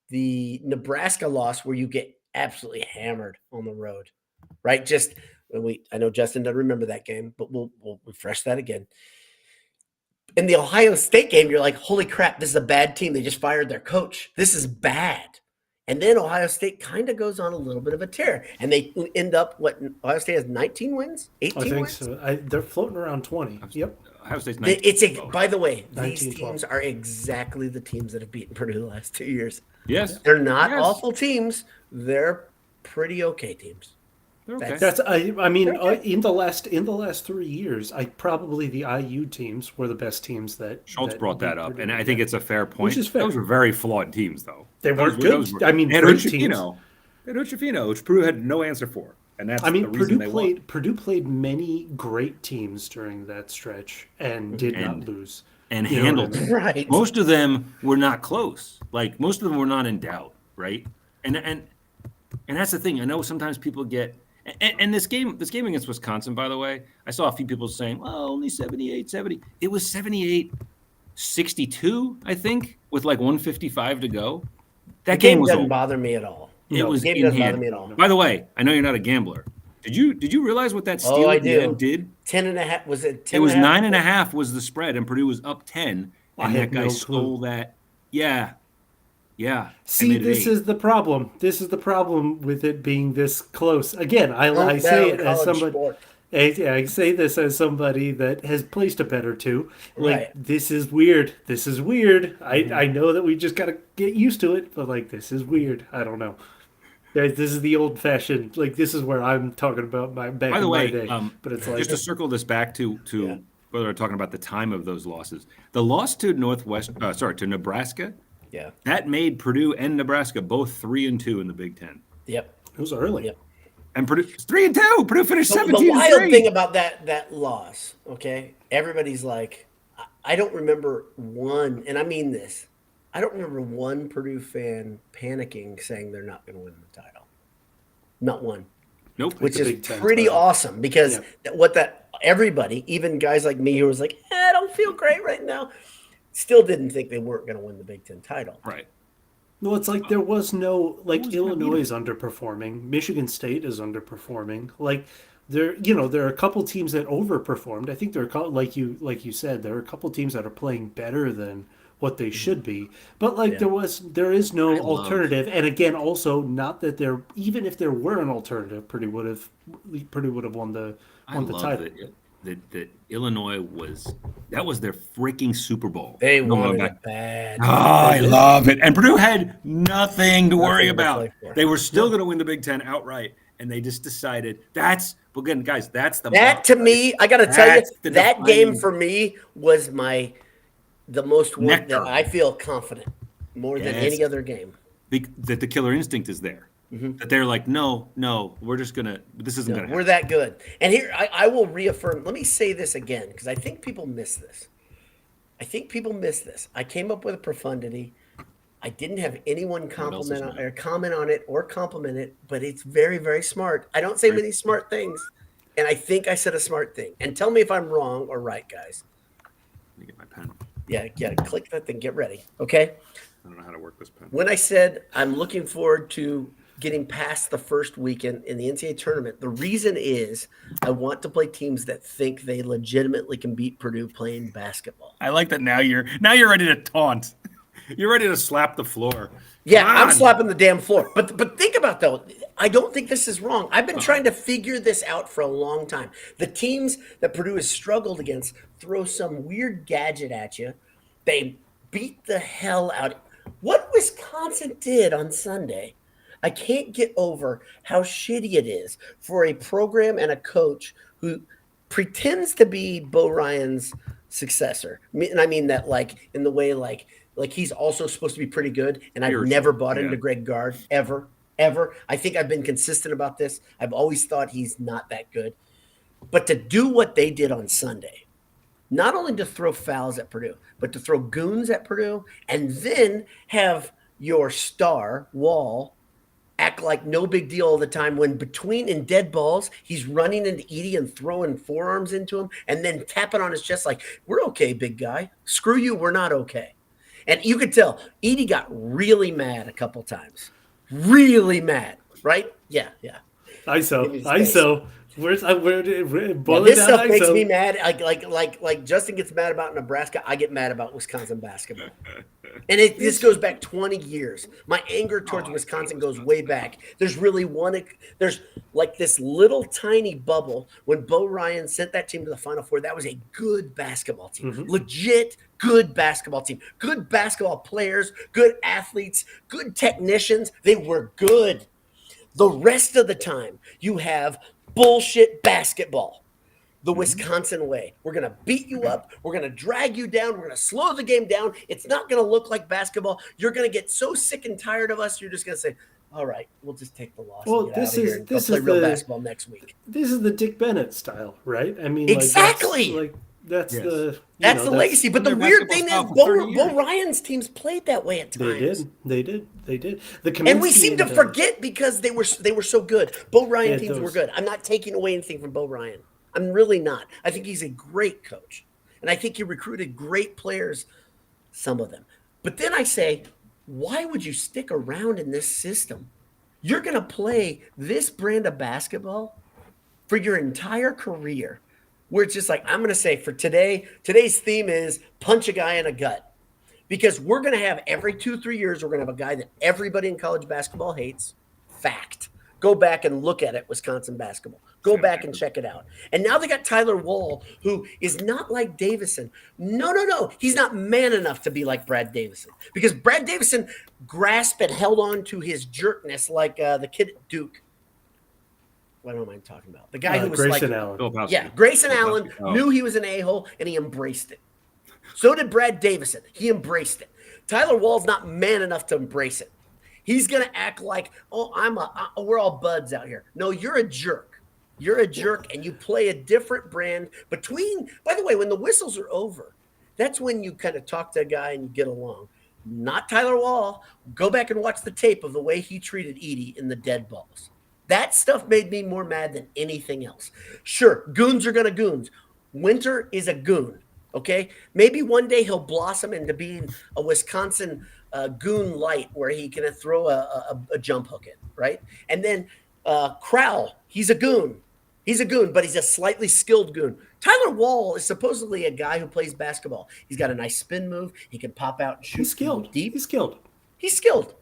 the Nebraska loss where you get absolutely hammered on the road, right? I know Justin doesn't remember that game, but we'll refresh that again. In the Ohio State game, you're like, holy crap, this is a bad team. They just fired their coach. This is bad. And then Ohio State kind of goes on a little bit of a tear. And they end up, Ohio State has 19 wins? 18 wins? I think so. They're floating around 20. Yep. Ohio State's 19. By the way, 19, these teams are exactly the teams that have beaten Purdue the last 2 years. Yes. They're not awful teams. They're pretty okay teams. Okay. In the last 3 years, probably the IU teams were the best teams that Schultz brought that up, and I think it's a fair point. Which is fair. Those were very flawed teams, though. They weren't good. Great teams. And Uchifino, which Purdue had no answer for, and that's the reason they won. Purdue played many great teams during that stretch and did not lose and handled them. Right. Most of them were not close. Like most of them were not in doubt, right? And that's the thing. I know sometimes people get. And this game against Wisconsin, by the way, I saw a few people saying, well, only 78-70. It was 78-62, I think, with like 155 to go. That game doesn't bother me at all. It was the game doesn't bother me at all. By the way, I know you're not a gambler. Did you realize what that steal did? 10.5 was it? 10 it was 9.5 was the spread, and Purdue was up 10, and that guy stole that. Yeah. Yeah. See, this is the problem. This is the problem with it being this close. Again, I say it as somebody. I say this as somebody that has placed a bet or two. This is weird. This is weird. I know that we just got to get used to it, but this is weird. I don't know. This is the old fashioned. This is where I'm talking about my back in my day. But it's just to circle this back to whether we're talking about the time of those losses. The loss to to Nebraska. Yeah, that made Purdue and Nebraska both 3-2 in the Big Ten. Yep, it was early. Yep, and Purdue 3-2. Purdue finished 17-3. The wild thing about that loss, okay? Everybody's like, I don't remember one, and I mean this. I don't remember one Purdue fan panicking saying they're not going to win the title. Not one. Nope. Which is pretty awesome because everybody, even guys like me who was like, I don't feel great right now. Still didn't think they weren't going to win the Big Ten title. Right. No, it's like there was no Illinois is underperforming. Michigan State is underperforming. There are a couple teams that overperformed. I think there are like you said, there are a couple teams that are playing better than what they should be. But there is no alternative. And again, also not that even if there were an alternative, Purdue would have won the title. That Illinois that was their freaking Super Bowl. They won it bad. Oh, I love it. And Purdue had nothing to worry about. They were still going to win the Big Ten outright. and they just decided that's again, guys. That's the that to me. I got to tell you, that game for me was the most one that I feel confident more than any other game. That the killer instinct is there. Mm-hmm. That they're like, no, we're just this isn't gonna happen. We're that good. And here I will reaffirm. Let me say this again because I think people miss this. I came up with a profundity. I didn't have anyone comment on it or compliment it, but it's very, very smart. I don't say many smart things, and I think I said a smart thing. And tell me if I'm wrong or right, guys. Let me get my pen. Yeah, click that thing. Get ready, okay? I don't know how to work this pen. When I said I'm looking forward to getting past the first weekend in the NCAA tournament, the reason is I want to play teams that think they legitimately can beat Purdue playing basketball. I like that now you're ready to taunt. You're ready to slap the floor. Yeah, I'm slapping the damn floor. But think about though, I don't think this is wrong. I've been trying to figure this out for a long time. The teams that Purdue has struggled against throw some weird gadget at you. They beat the hell out. What Wisconsin did on Sunday, I can't get over how shitty it is for a program and a coach who pretends to be Bo Ryan's successor. And I mean that like in the way like he's also supposed to be pretty good, and I've never bought into Greg Gard, ever. I think I've been consistent about this. I've always thought he's not that good. But to do what they did on Sunday, not only to throw fouls at Purdue, but to throw goons at Purdue, and then have your star, Wall, act like no big deal all the time when between in dead balls, he's running into Edey and throwing forearms into him and then tapping on his chest like, we're okay, big guy. Screw you, we're not okay. And you could tell Edey got really mad a couple times. Really mad, right? Yeah. ISO. Where's this stuff makes me mad. Like Justin gets mad about Nebraska. I get mad about Wisconsin basketball. And this goes back 20 years. My anger towards Wisconsin goes way back. There's like this little tiny bubble when Bo Ryan sent that team to the Final Four. That was a good basketball team. Legit good basketball team. Good basketball players, good athletes, good technicians. They were good. The rest of the time, you have bullshit basketball. The Wisconsin way. We're going to beat you up. We're going to drag you down. We're going to slow the game down. It's not going to look like basketball. You're going to get so sick and tired of us. You're just going to say, all right, we'll just take the loss. Well, this is real basketball next week. This is the Dick Bennett style, right? I mean, exactly. That's the legacy. But the weird thing is, Bo Ryan's teams played that way at times. They did. And we seem to forget because they were so good. Bo Ryan teams were good. I'm not taking away anything from Bo Ryan. I'm really not. I think he's a great coach. And I think he recruited great players, some of them. But then I say, why would you stick around in this system? You're going to play this brand of basketball for your entire career, where it's just like, I'm going to say for today's theme is punch a guy in a gut. Because we're going to have every 2-3 years, we're going to have a guy that everybody in college basketball hates. Fact. Go back and look at it, Wisconsin basketball. Go back and check it out. And now they got Tyler Wall, who is not like Davison. No. He's not man enough to be like Brad Davison. Because Brad Davison grasped and held on to his jerkness like the kid at Duke. What am I talking about? The guy who was Grayson Allen. Yeah, Grayson Allen knew he was an a-hole, and he embraced it. So did Brad Davison. He embraced it. Tyler Wall's not man enough to embrace it. He's going to act like, we're all buds out here. No, you're a jerk. You're a jerk, and you play a different brand between. By the way, when the whistles are over, that's when you kind of talk to a guy and you get along. Not Tyler Wall. Go back and watch the tape of the way he treated Edey in the dead balls. That stuff made me more mad than anything else. Sure, goons are going to goons. Winter is a goon, okay? Maybe one day he'll blossom into being a Wisconsin goon light where he can throw a jump hook in, right? And then Crowell, he's a goon. He's a goon, but he's a slightly skilled goon. Tyler Wall is supposedly a guy who plays basketball. He's got a nice spin move. He can pop out and shoot. He's skilled. Deep. He's skilled. He's skilled,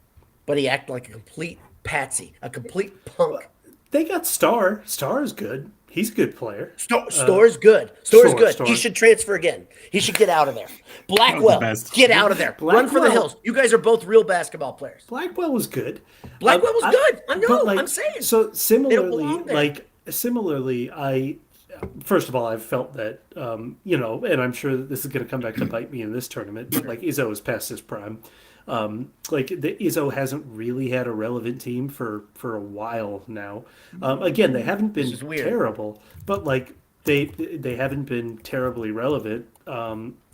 but he acted like a complete patsy, a complete punk. They got Star. Star is good. He's a good player. Store's good. Store's good. Store. He should transfer again. He should get out of there. Blackwell, get out of there. Run for the hills. You guys are both real basketball players. Blackwell was good. Blackwell was good. I know. I'm saying. So similarly, first of all, I've felt that, and I'm sure that this is going to come back to bite me in this tournament, but like Izzo is past his prime. Izzo hasn't really had a relevant team for a while now. Again, they haven't been terrible, but like they haven't been terribly relevant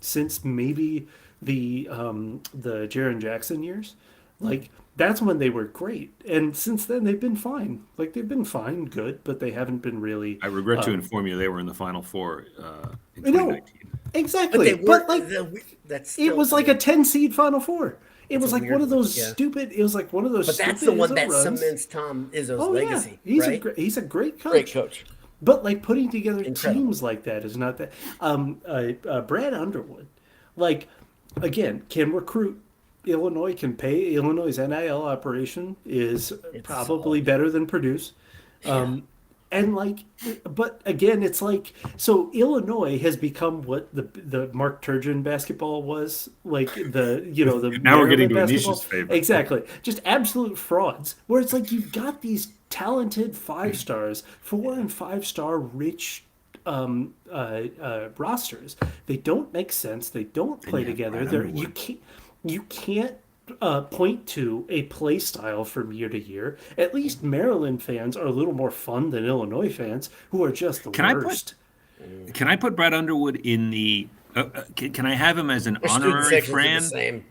since maybe the Jaren Jackson years. Like that's when they were great, and since then they've been fine. Like they've been fine, good, but they haven't been really. I regret to inform you they were in the Final Four in 2019. Exactly, but like it was like a 10 seed Final Four. It was like one of those stupid. It was like one of those. But that's the one that cements Tom Izzo's legacy. Yeah. He's a great coach. Great coach. But like putting together teams like that is not that. Brad Underwood, like again, can recruit. Illinois can pay. Illinois' NIL operation is probably better than Purdue's. And like, but again, it's like, so Illinois has become what the Mark Turgeon basketball was, like the now we're getting to Anish's favorite. Exactly. Just absolute frauds, where it's like you've got these talented 5-stars, 4- and 5-star rich rosters. They don't make sense. They don't play together. You can't point to a play style from year to year. At least Maryland fans are a little more fun than Illinois fans, who are just the worst. Can I put Brad Underwood in the? Can I have him as an honorary Fran?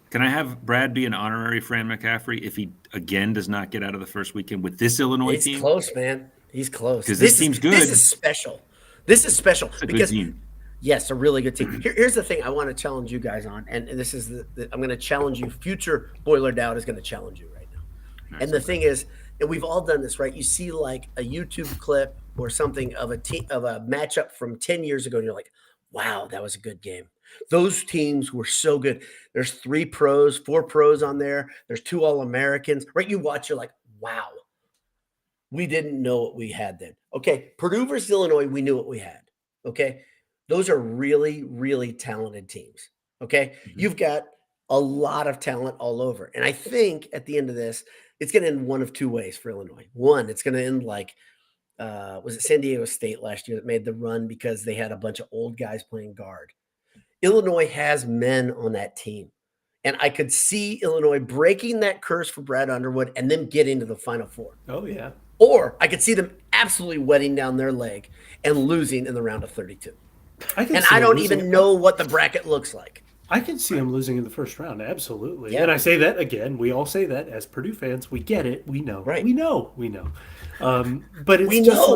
Can I have Brad be an honorary Fran McCaffrey if he again does not get out of the first weekend with this Illinois team? He's close, man. He's close. Because this team's good. This is special. This is special it's a because. Good team. Yes, a really good team. Here's the thing I want to challenge you guys on, and this is I'm going to challenge you. Future Boiler Dowd is going to challenge you right now. Nice. And the thing is, and we've all done this, right? You see like a YouTube clip or something of a matchup from 10 years ago, and you're like, wow, that was a good game. Those teams were so good. There's 4 pros on there. There's 2 All-Americans, right? You watch, you're like, wow, we didn't know what we had then. Okay, Purdue versus Illinois, we knew what we had. Okay. Those are really, really talented teams, okay? Mm-hmm. You've got a lot of talent all over. And I think at the end of this, it's going to end one of 2 ways for Illinois. One, it's going to end like, was it San Diego State last year that made the run because they had a bunch of old guys playing guard? Illinois has men on that team. And I could see Illinois breaking that curse for Brad Underwood and them getting to the Final Four. Oh, yeah. Or I could see them absolutely wetting down their leg and losing in the round of 32. I don't even know what the bracket looks like. I can see them losing in the first round, absolutely. Yeah. And I say that again. We all say that as Purdue fans. We get it. We know. Right. We know. But it's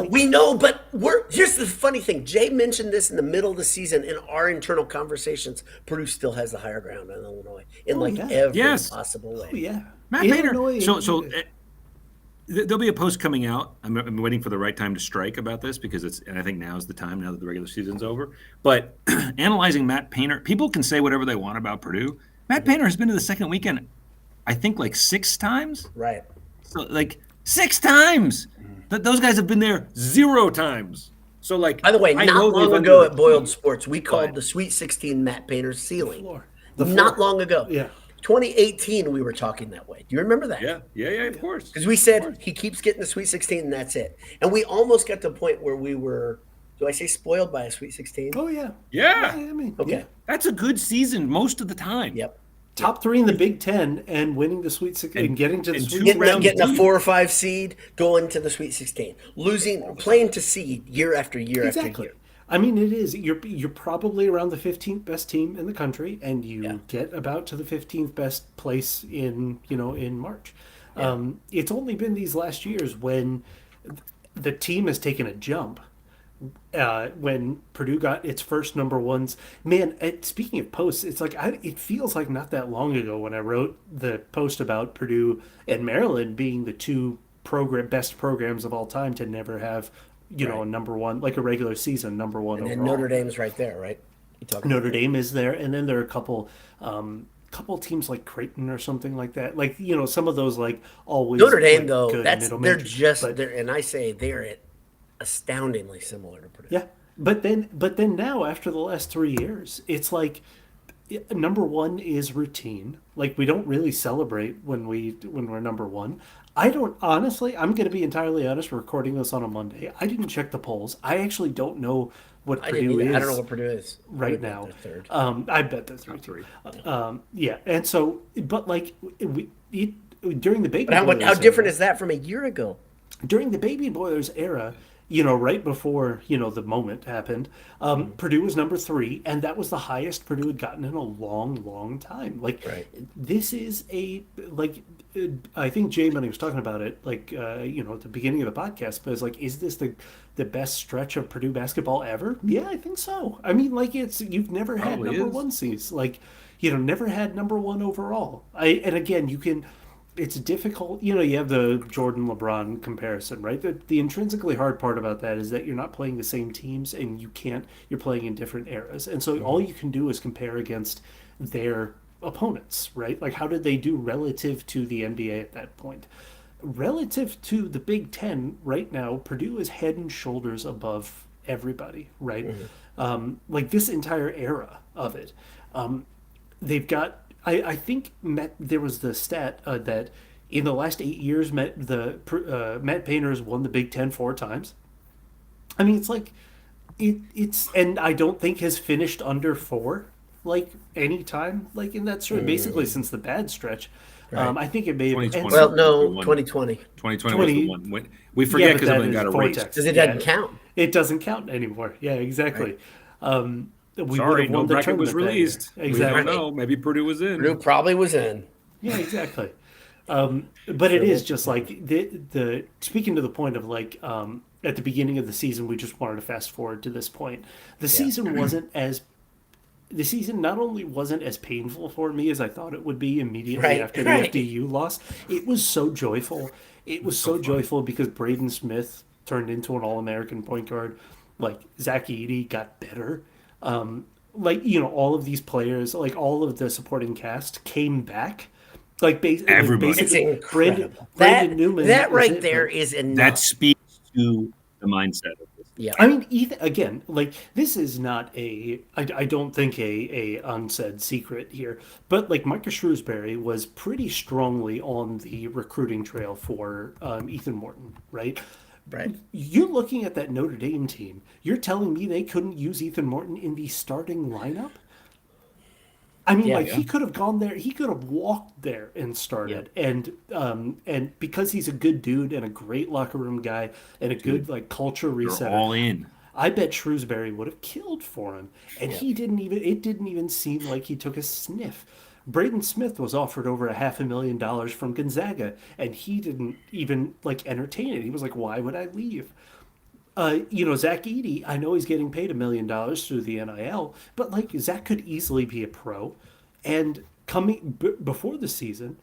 we know. But here's the funny thing. Jay mentioned this in the middle of the season in our internal conversations. Purdue still has the higher ground on Illinois in every possible way. Oh, yeah. Matt Painter. So there'll be a post coming out. I'm waiting for the right time to strike about this and I think now is the time, now that the regular season's over. But analyzing Matt Painter, people can say whatever they want about Purdue. Matt Painter has been to the second weekend, I think, like 6 times. Right. So, like, 6 times. Those guys have been there 0 times. So, like, by the way, not long ago at Boiled Sports, we called the Sweet 16 Matt Painter's ceiling. The floor. Not long ago. Yeah. 2018, we were talking that way. Do you remember that? Yeah, of course. Because we said he keeps getting the Sweet 16 and that's it. And we almost got to a point where we were, do I say spoiled by a Sweet 16? Oh, yeah. Yeah. I mean, okay. Yeah. That's a good season most of the time. Yep. Top 3 in the Big Ten and winning the Sweet 16 and getting to the Sweet getting a 4 or 5 seed, going to the Sweet 16, playing to seed year after year after year. I mean, it is. You're probably around the 15th best team in the country, and you get about to the 15th best place in March. Yeah. It's only been these last years when the team has taken a jump. When Purdue got its first number ones, man. Speaking of posts, it's like it feels like not that long ago when I wrote the post about Purdue and Maryland being the 2 best programs of all time to never have. A number one, like a regular season number 1 and overall. Notre Dame's right there, right? Notre Dame is there, and then there are a couple teams like Creighton or something like that. Like some of those like always. Notre Dame though, they're and I say they're at astoundingly similar to Purdue. Yeah, but then now after the last 3 years, it's like number one is routine. Like we don't really celebrate when we're number one. I don't honestly. I'm going to be entirely honest. We're recording this on a Monday. I didn't check the polls. I actually don't know what Purdue is. I don't know what Purdue is right now. Third. I bet they're three. Yeah, and so, but like during the baby. But how Boilers different era, is that from a year ago? during the baby Boilers era? Right before, the moment happened, Purdue was number 3, and that was the highest Purdue had gotten in a long, long time. Like, this is I think Jay, when he was talking about it, at the beginning of the podcast, but it's like, is this the best stretch of Purdue basketball ever? Yeah, I think so. I mean, you've never had number one seeds. Never had number one overall. And again, it's difficult. You have the Jordan LeBron comparison, right? The intrinsically hard part about that is that you're not playing the same teams and you're playing in different eras. And so all you can do is compare against their opponents, right? Like how did they do relative to the NBA at that point? Relative to the Big Ten right now, Purdue is head and shoulders above everybody, right? This entire era of it. They've got I think there was the stat that in the last 8 years, Matt Painter's won the Big Ten 4 times. I mean, it's like and I don't think has finished under 4 any time in that stretch, basically since the bad stretch. Right. I think it may have. 2020. Well, no, 2020. 2020 was the one. We forget because everything got erased. Because it doesn't count. It doesn't count anymore. Yeah, exactly. Right. Sorry, no bracket was released. Exactly. We don't know. Maybe Purdue was in. Purdue probably was in. Yeah, exactly. But it is just like the speaking to the point of at the beginning of the season, we just wanted to fast forward to this point. The season not only wasn't as painful for me as I thought it would be immediately after the FDU loss. It was so joyful. It was so joyful because Braden Smith turned into an All-American point guard. Zach Edey got better. All of these players, all of the supporting cast came back. Everybody. It's incredible. Brandon Newman. That right there is enough. That speaks to the mindset of this. Yeah. I mean, again, this is not I don't think a unsaid secret here, but Micah Shrewsbury was pretty strongly on the recruiting trail for Ethan Morton, right? Right. You're looking at that Notre Dame team. You're telling me they couldn't use Ethan Morton in the starting lineup? I mean, he could have gone there. He could have walked there and started. Yeah. And because he's a good dude and a great locker room guy and a good culture resetter, all in. I bet Shrewsbury would have killed for him. And it didn't even seem like he took a sniff. Braden Smith was offered over $500,000 from Gonzaga, and he didn't even entertain it. He was like, "Why would I leave?" Zach Edey, I know he's getting paid $1 million through the NIL, but Zach could easily be a pro. And coming before the season,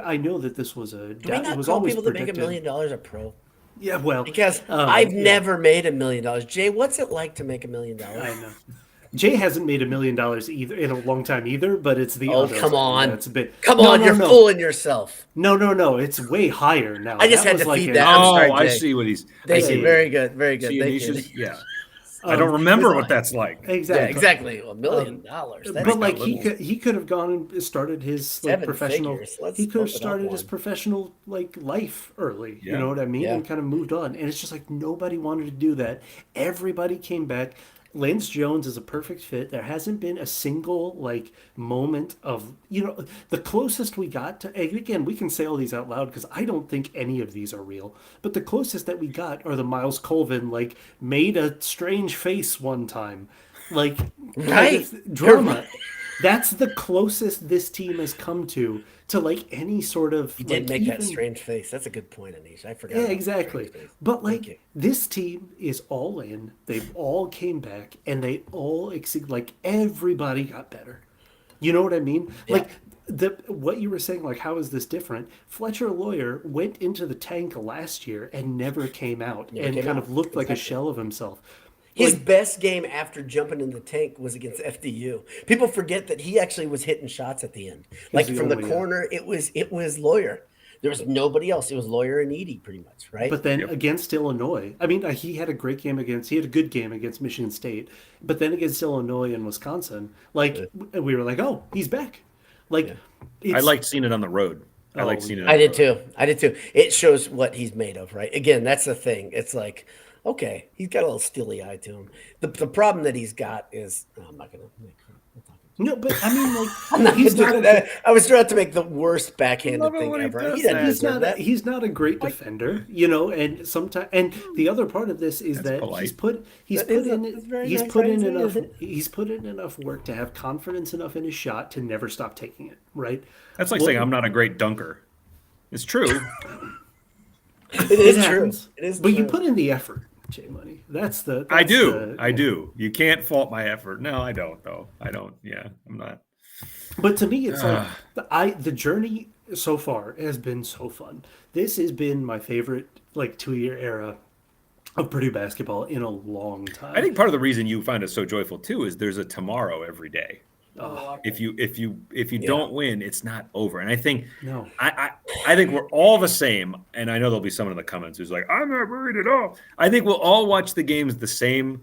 I know that this was Do we not call people that make $1 million a pro? Yeah, well, because I've never made $1 million. Jay, what's it like to make $1 million? I know. Jay hasn't made $1 million either in a long time either, but it's the other. Come on, it's a bit. Come on, you're fooling yourself. No, it's way higher now. I just had to feed that. Oh, I see what he's. Thank you. Very good. Thank you. Yeah. I don't remember what that's like. Exactly. Yeah, exactly. $1 million. But he could have gone and started his professional. He could have started his professional life early. Yeah. You know what I mean? Yeah. And kind of moved on. And it's just nobody wanted to do that. Everybody came back. Lance Jones is a perfect fit. There hasn't been a single moment of the closest we got to. Again, we can say all these out loud because I don't think any of these are real. But the closest that we got are the Miles Colvin made a strange face one time, drama. That's the closest this team has come to any sort of. You did make that strange face. That's a good point, Anish. I forgot. Yeah, exactly. But this team is all in. They've all came back, and they all exceed. Everybody got better. You know what I mean? Yeah. What you were saying, how is this different? Fletcher Lawyer went into the tank last year and never came out, kind of looked like a shell of himself. His best game after jumping in the tank was against FDU. People forget that he actually was hitting shots at the end. From the corner, it was Lawyer. There was nobody else. It was Lawyer and Edey pretty much, right? But then against Illinois, I mean, he had a good game against Michigan State, but then against Illinois and Wisconsin, like we were like, oh, he's back. Like, I liked seeing it on the road. I liked seeing it. I did too. It shows what he's made of, right? Again, that's the thing. It's like, okay, he's got a little steely eye to him. The problem that he's got is, I'm not gonna. No, but I mean, like, I was trying to make the worst backhanded thing ever. He's not a great defender, you know. And sometimes, and the other part of this is that polite. he's put in enough work to have confidence enough in his shot to never stop taking it. Right? That's like saying I'm not a great dunker. It's true. It is true. It is. But you put in the effort. J-Money. I do. You can't fault my effort. No, I don't though. I don't. Yeah, I'm not. But to me, it's like the journey so far has been so fun. This has been my favorite 2-year era of Purdue basketball in a long time. I think part of the reason you find it so joyful too is there's a tomorrow every day. If you don't win, it's not over. And I think I think we're all the same. And I know there'll be someone in the comments who's like, I'm not worried at all. I think we'll all watch the games the same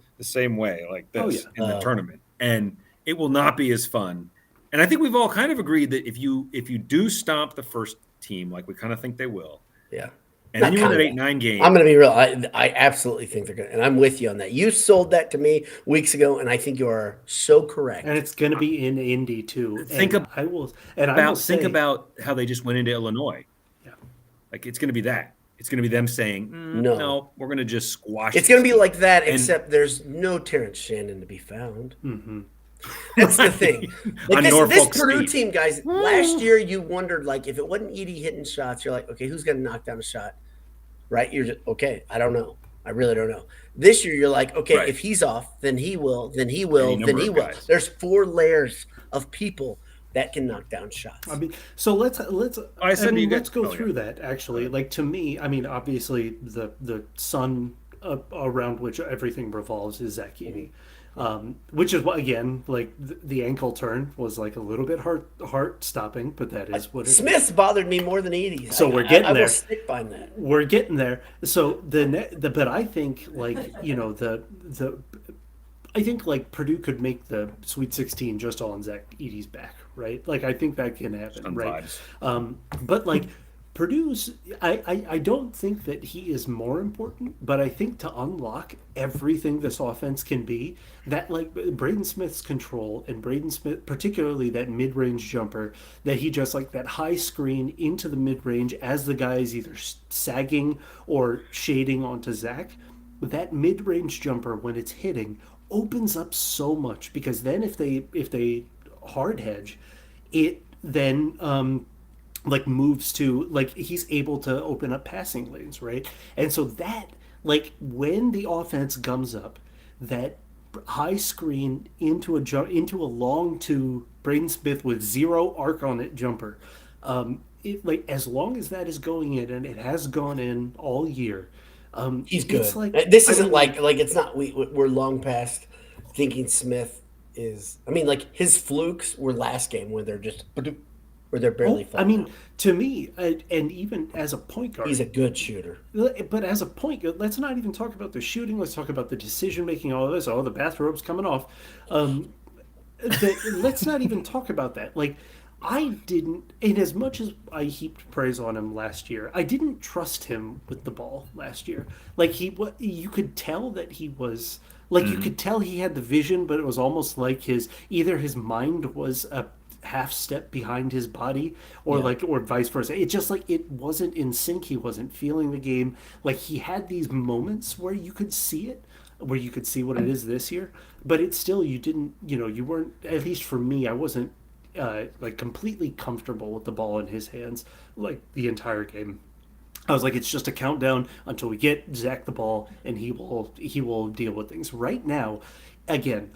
way, like this in the tournament, and it will not be as fun. And I think we've all kind of agreed that if you do stomp the first team, like we kind of think they will, and then you win that 8-9 game. I'm going to be real. I absolutely think they're going to, and I'm with you on that. You sold that to me weeks ago, and I think you are so correct. And it's going to be in Indy too. Think about how they just went into Illinois. Yeah, like it's going to be that. It's going to be them saying, no, we're going to just squash. It's going to be like that, except there's no Terrence Shannon to be found. Mm-hmm. That's the thing. This Purdue team, guys, last year you wondered, like, if it wasn't Edey hitting shots, you're like, okay, who's going to knock down a shot? Right? You're just, okay, I don't know. I really don't know. This year you're like, okay, if he's off, then he will, then he will, then he will. There's 4 layers of people that can knock down shots. I mean, so let's go through that actually. Like, to me, I mean, obviously the sun around which everything revolves is Zach Edey. Which is what, again, like the ankle turn was like a little bit heart stopping, but that is what it is. Smith's bothered me more than Edey. So we're getting there. I will stick by that. We're getting there. So but I think I think like Purdue could make the Sweet 16 just on Zach Edey's back, right? Like I think that can happen, right? But like Purdue's, I don't think that he is more important, but I think to unlock everything this offense can be, that like Braden Smith's control and Braden Smith, particularly that mid-range jumper, that he just like that high screen into the mid-range as the guy is either sagging or shading onto Zach, that mid-range jumper when it's hitting opens up so much, because then if they hard hedge, it then like moves to, like, he's able to open up passing lanes, right? And so that, like, when the offense gums up, that high screen into a long to Braden Smith with 0 arc on it jumper, it, like, as long as that is going in, and it has gone in all year, he's good. Like, this isn't like it's not, we're long past thinking Smith is, I mean, like, his flukes were last game where they're just, where they're barely falling. I mean, to me, and even as a point guard, he's a good shooter. But as a point guard, let's not even talk about the shooting. Let's talk about the decision making. All of this. Oh, the bathrobe's coming off. Let's not even talk about that. Like, I didn't, in as much as I heaped praise on him last year, I didn't trust him with the ball last year. Like, you could tell that he was, like, you could tell he had the vision, but it was almost like either his mind was a half step behind his body, or or vice versa. It just, like, it wasn't in sync. He wasn't feeling the game. Like, he had these moments where you could see it, where you could see what it is this year, but it's still, you didn't, you weren't, at least for me, I wasn't like completely comfortable with the ball in his hands like the entire game. I was like, it's just a countdown until we get Zach the ball, and he will deal with things. Right now, again,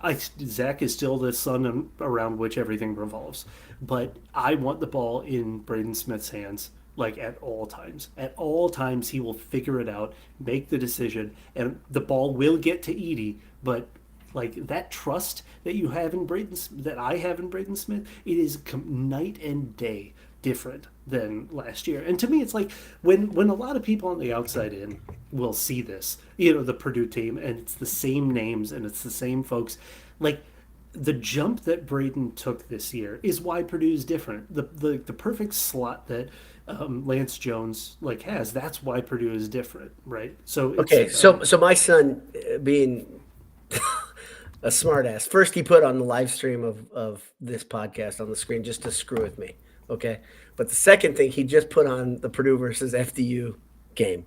Zach is still the sun around which everything revolves, but I want the ball in Braden Smith's hands, like, at all times. At all times, he will figure it out, make the decision, and the ball will get to Edey. But, like, that trust that you have in that I have in Braden Smith, it is night and day different than last year. And to me, it's like when a lot of people on the outside in will see this, the Purdue team, and it's the same names and it's the same folks, like the jump that Braden took this year is why Purdue is different. The perfect slot that Lance Jones has, that's why Purdue is different, right? So so my son being a smart ass. First, he put on the live stream of this podcast on the screen just to screw with me. Okay. But the second thing, he just put on the Purdue versus FDU game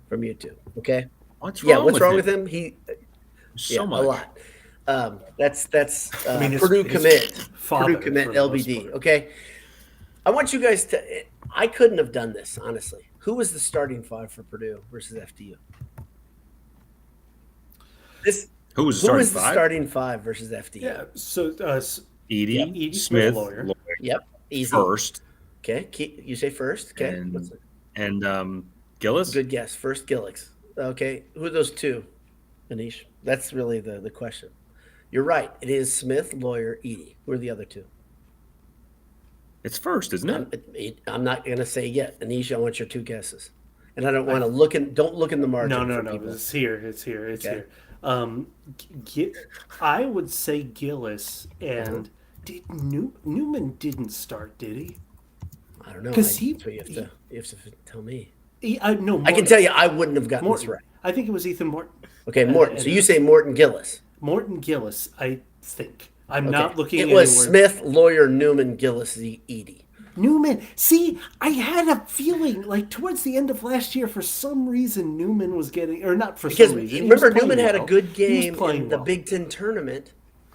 from YouTube. Okay. What's wrong with him? Much. A lot. That's Purdue commit. Purdue commit LBD. Okay. I want you guys to. I couldn't have done this, honestly. Who was the starting five for Purdue versus FDU? Who was the starting five versus FDU? Yeah. So Edey, Smith, lawyer. Yep. Easy. First. Okay. You say first. Okay. And Gillis. Good guess. First Gillis. Okay. Who are those two, Anish? That's really the question. You're right. It is Smith, Lawyer, Edey. Who are the other two? It's first, isn't it? I'm not going to say yet. Anish, I want your two guesses. And I don't want to look in. Don't look in the margin. No. It's here. Here. I would say Gillis, and Newman didn't start, did he? I don't know. Because you have to tell me. I can tell you, I wouldn't have gotten this right. I think it was Ethan Morton. Okay, Morton. So you say Morton Gillis. Morton Gillis, I think. I'm not looking. It was Smith, Lawyer, Newman, Gillis, Edey. Newman. See, I had a feeling towards the end of last year, for some reason, Newman was getting, or not for some reason. Remember, Newman had a good game in the Big Ten tournament.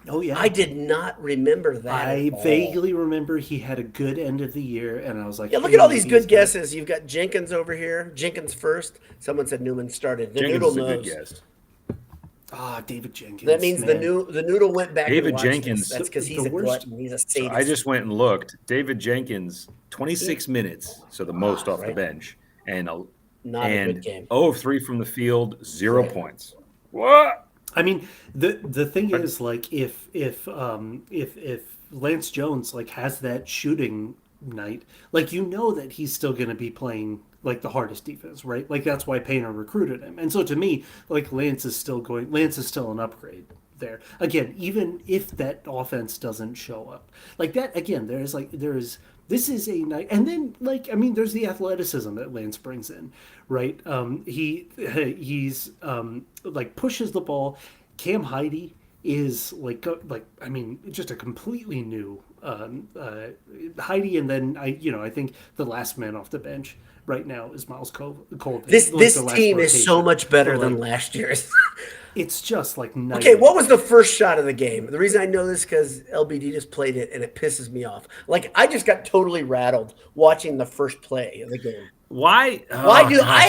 Oh, yeah. I did not remember that. I vaguely remember he had a good end of the year, and I was like, yeah, look at all these good guesses. You've got Jenkins over here. Jenkins first. Someone said Newman started. The Noodle knows. Good guess. David Jenkins. That means the Noodle went back. David Jenkins. That's because he's a glutton. He's a sadist. So I just went and looked. David Jenkins, 26 minutes, so the most off the bench, and not a good game. 0 of 3 from the field, 0 points. What? I mean, the thing is, if Lance Jones has that shooting night, that he's still going to be playing the hardest defense, right? That's why Painter recruited him. And so to me, Lance is still an upgrade there. Again, even if that offense doesn't show up. That again, this is a night, and then there's the athleticism that Lance brings in, right? He's pushes the ball. Cam Heidi is just a completely new Heidi, and then I think the last man off the bench right now is Miles Colvin. This team is so much better than last year's. It's just night. Okay, what was the first shot of the game? The reason I know this because LBD just played it, and it pisses me off. I just got totally rattled watching the first play of the game. Why? I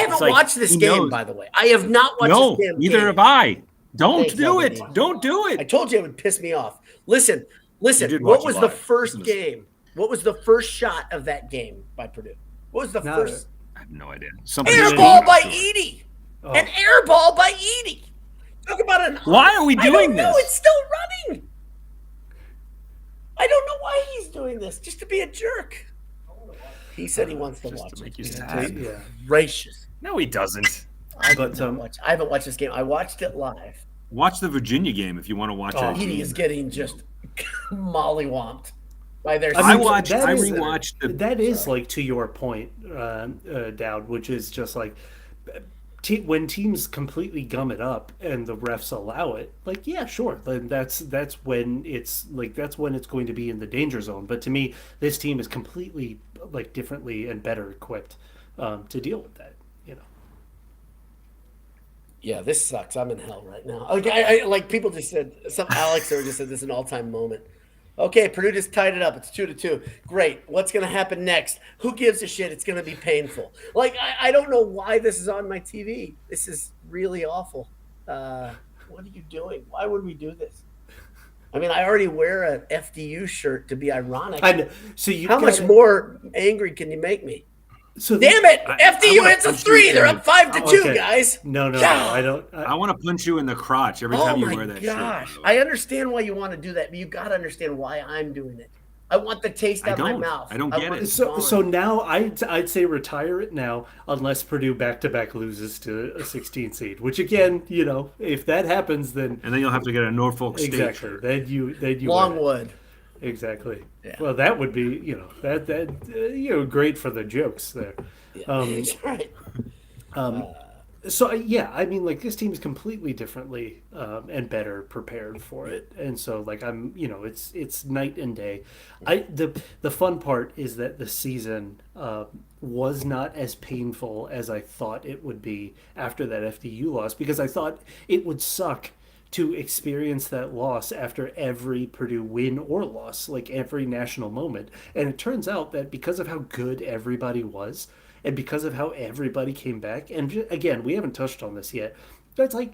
haven't watched this game, by the way. I have not watched this game. Neither have I. Don't do it. Don't do it. I told you it would piss me off. Listen. What was the first game? What was the first shot of that game by Purdue? What was the first? I have no idea. Air ball by Edey. An air ball by Edey. Talk about an. Why are we doing this? It's still running. I don't know why he's doing this. Just to be a jerk. He said he wants to watch to make it. you sad. Yeah. Gracious. No, he doesn't. I haven't watched this game. I watched it live. Watch the Virginia game if you want to watch it. Edey is getting just mollywomped by their. I rewatched. That is to your point, Dowd, which is just when teams completely gum it up and the refs allow it. Yeah, sure. Then that's when it's going to be in the danger zone. But to me, this team is completely differently and better equipped to deal with that. Yeah, this sucks. I'm in hell right now. Okay, people just said, Alex just said this is an all-time moment. Okay, Purdue just tied it up. It's 2-2. Great. What's going to happen next? Who gives a shit? It's going to be painful. I don't know why this is on my TV. This is really awful. What are you doing? Why would we do this? I mean, I already wear an FDU shirt to be ironic. I know. So how much more angry can you make me? So damn it! FDU hits a 3. They're up 5-2, guys. No, I don't. I want to punch you in the crotch every time you wear that shirt. I understand why you want to do that, but you got to understand why I'm doing it. I want the taste out of my mouth. I don't get want it. So now I'd say retire it now, unless Purdue back-to-back loses to a 16 seed. Which again, if that happens, then And then you'll have to get a Norfolk State exactly. shirt. Then you Longwood. Exactly. Yeah. Well, that would be great for the jokes there. Yeah, that's right. So yeah, I mean, like this team is completely differently and better prepared for it, and so like it's night and day. The fun part is that the season was not as painful as I thought it would be after that FDU loss, because I thought it would suck to experience that loss after every Purdue win or loss, like every national moment, and it turns out that because of how good everybody was. And because of how everybody came back, and again, we haven't touched on this yet, but it's like,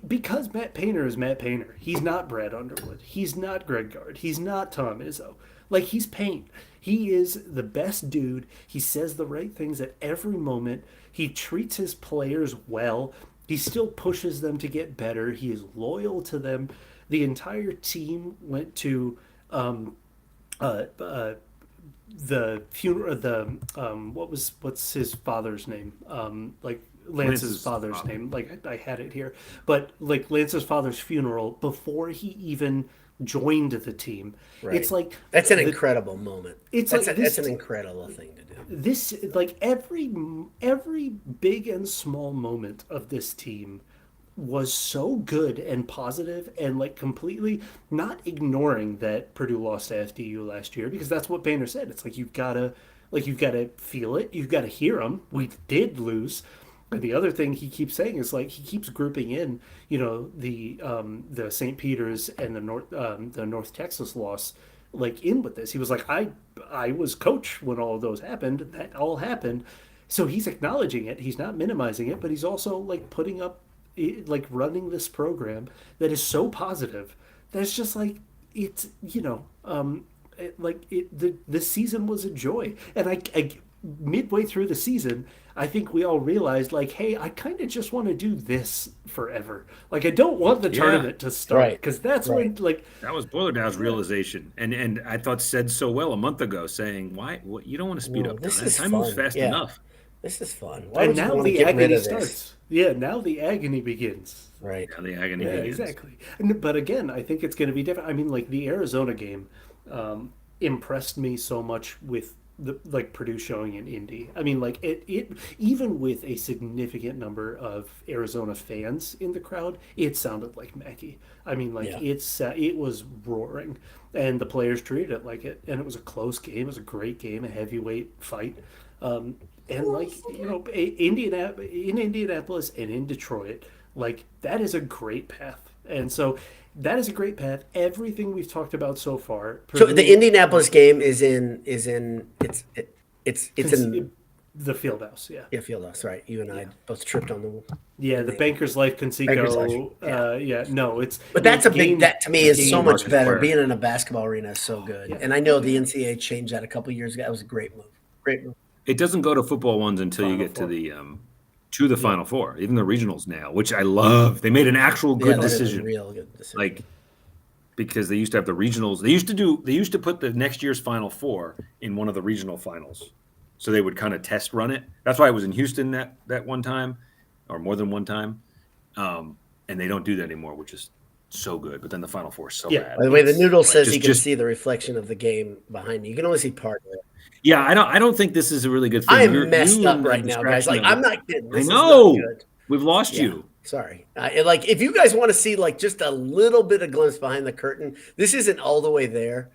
because Matt Painter is Matt Painter. He's not Brad Underwood. He's not Greg Gard. He's not Tom Izzo. Like, he's Payne. He is the best dude. He says the right things at every moment. He treats his players well. He still pushes them to get better. He is loyal to them. The entire team went to the funeral, what's his father's name? Like Lance's father's name. Like I had it here, but like Lance's father's funeral before he even joined the team. Right. It's like that's an incredible moment. That's an incredible thing to do. This, like every big and small moment of this team was so good and positive, and like completely not ignoring that Purdue lost to FDU last year, because that's what Banner said. It's like you've got to feel it, you've got to hear them. We did lose. And the other thing he keeps saying is like he keeps grouping in, the St. Peter's and the North Texas loss like in with this. He was like, I was coach when all of those happened. That all happened. So he's acknowledging it. He's not minimizing it, but he's also like putting up, like running this program that is so positive that's just like it's the season was a joy. And I midway through the season, I think we all realized like, hey, I kind of just want to do this forever. Like I don't want the tournament to start, because that's when like that was Boiler Dow's realization, and I thought said so well a month ago, saying you don't want to speed up time. Time moves fast enough. This is fun. Why and now the agony starts. Yeah, now the agony begins. Right. Now the agony begins. Exactly. But again, I think it's going to be different. I mean, like the Arizona game impressed me so much with the like Purdue showing in Indy. I mean, like it even with a significant number of Arizona fans in the crowd, it sounded like Mackey. I mean, like it was roaring, and the players treated it like it, and it was a close game. It was a great game, a heavyweight fight. And like in Indianapolis and in Detroit, like that is a great path. And so that is a great path. Everything we've talked about so far. So the Indianapolis game is in it's in the field house. Yeah, field house. Right. You and I both tripped on the. Yeah, the Banker's Life Conseco. But that's that to me is so much better. Being in a basketball arena is so good. Yeah. And I know the NCAA changed that a couple years ago. That was a great move. Great move. It doesn't go to football ones until you get to the Final Four, even the regionals now, which I love. They made an actual good decision. Real good decision. Like, because they used to have the regionals. They used to put the next year's Final Four in one of the regional finals. So they would kind of test run it. That's why I was in Houston that one time, or more than one time. And they don't do that anymore, which is so good. But then the Final Four is so bad. By the way, the noodle says he can see the reflection of the game behind you. You can only see part of it. Yeah, I don't think this is a really good thing. I'm messed up right now, guys. Like, I'm not kidding. This I know. Is not good. We've lost you. Sorry. Like, if you guys want to see like just a little bit of glimpse behind the curtain, this isn't all the way there,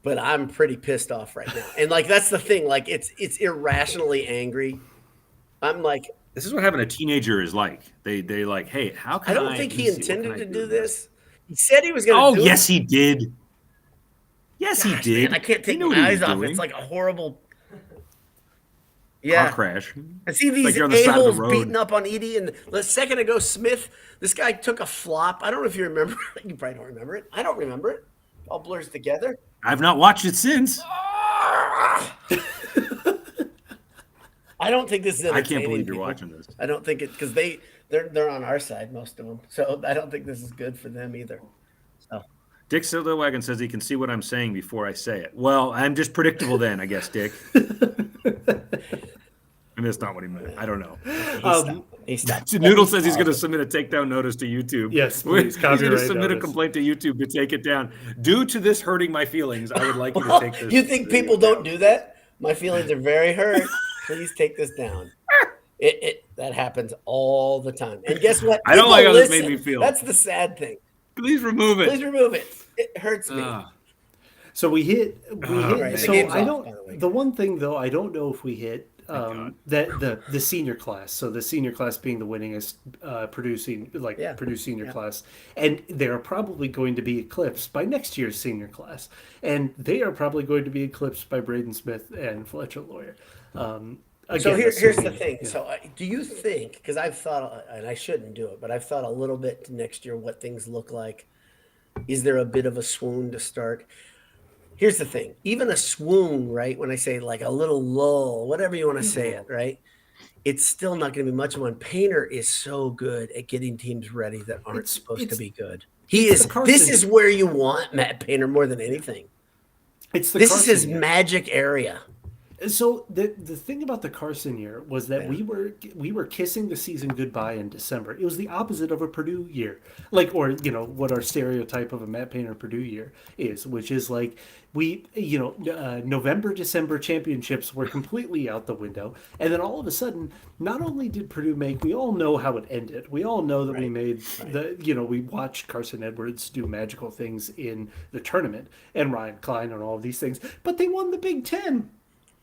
but I'm pretty pissed off right now. And like that's the thing. Like it's irrationally angry. I'm like, this is what having a teenager is like. They like, hey, how can I don't think he intended to do this. He said he was going to. Oh, yes, he did. Yes, he did. Man, I can't take my eyes off. It's like a horrible car crash. And see these a-holes beating up on Edey. And a second ago, Smith, this guy took a flop. I don't know if you remember. You probably don't remember it. I don't remember it. All blurs together. I've not watched it since. I don't think this is entertaining. I can't believe you're watching this. I don't think it because they're on our side, most of them. So I don't think this is good for them either. So. Dick Silverwagon says he can see what I'm saying before I say it. Well, I'm just predictable then, I guess, Dick. I mean, that's not what he meant. I don't know. He stopped. Noodle says he's going to submit a takedown notice to YouTube. Yes, please. He's going to submit a notice. complaint to YouTube to take it down. Due to this hurting my feelings, I would like you to take this. You think people don't do that? My feelings are very hurt. Please take this down. That happens all the time. And guess what? I don't like how this made me feel. That's the sad thing. Please remove it. Please remove it. It hurts me. So we hit. Right, So the I game's don't. off, by the way. The one thing though, I don't know if we hit that the senior class. So the senior class being the winningest Purdue senior class, and they're probably going to be eclipsed by next year's senior class, and they are probably going to be eclipsed by Braden Smith and Fletcher Lawyer. Again, So here's the thing. Yeah. So do you think, because I've thought, and I shouldn't do it, but I've thought a little bit to next year what things look like. Is there a bit of a swoon to start? Here's the thing. Even a swoon, right? When I say like a little lull, whatever you want to say it, right? It's still not going to be much of one. Painter is so good at getting teams ready that aren't supposed to be good. He is. This is where you want Matt Painter more than anything. This is his magic area. So the thing about the Carson year was that we were kissing the season goodbye in December. It was the opposite of a Purdue year, what our stereotype of a Matt Painter Purdue year is, which is like November, December championships were completely out the window, and then all of a sudden, not only did Purdue we all know how it ended. We all know that we made we watched Carson Edwards do magical things in the tournament and Ryan Klein and all of these things, but they won the Big Ten.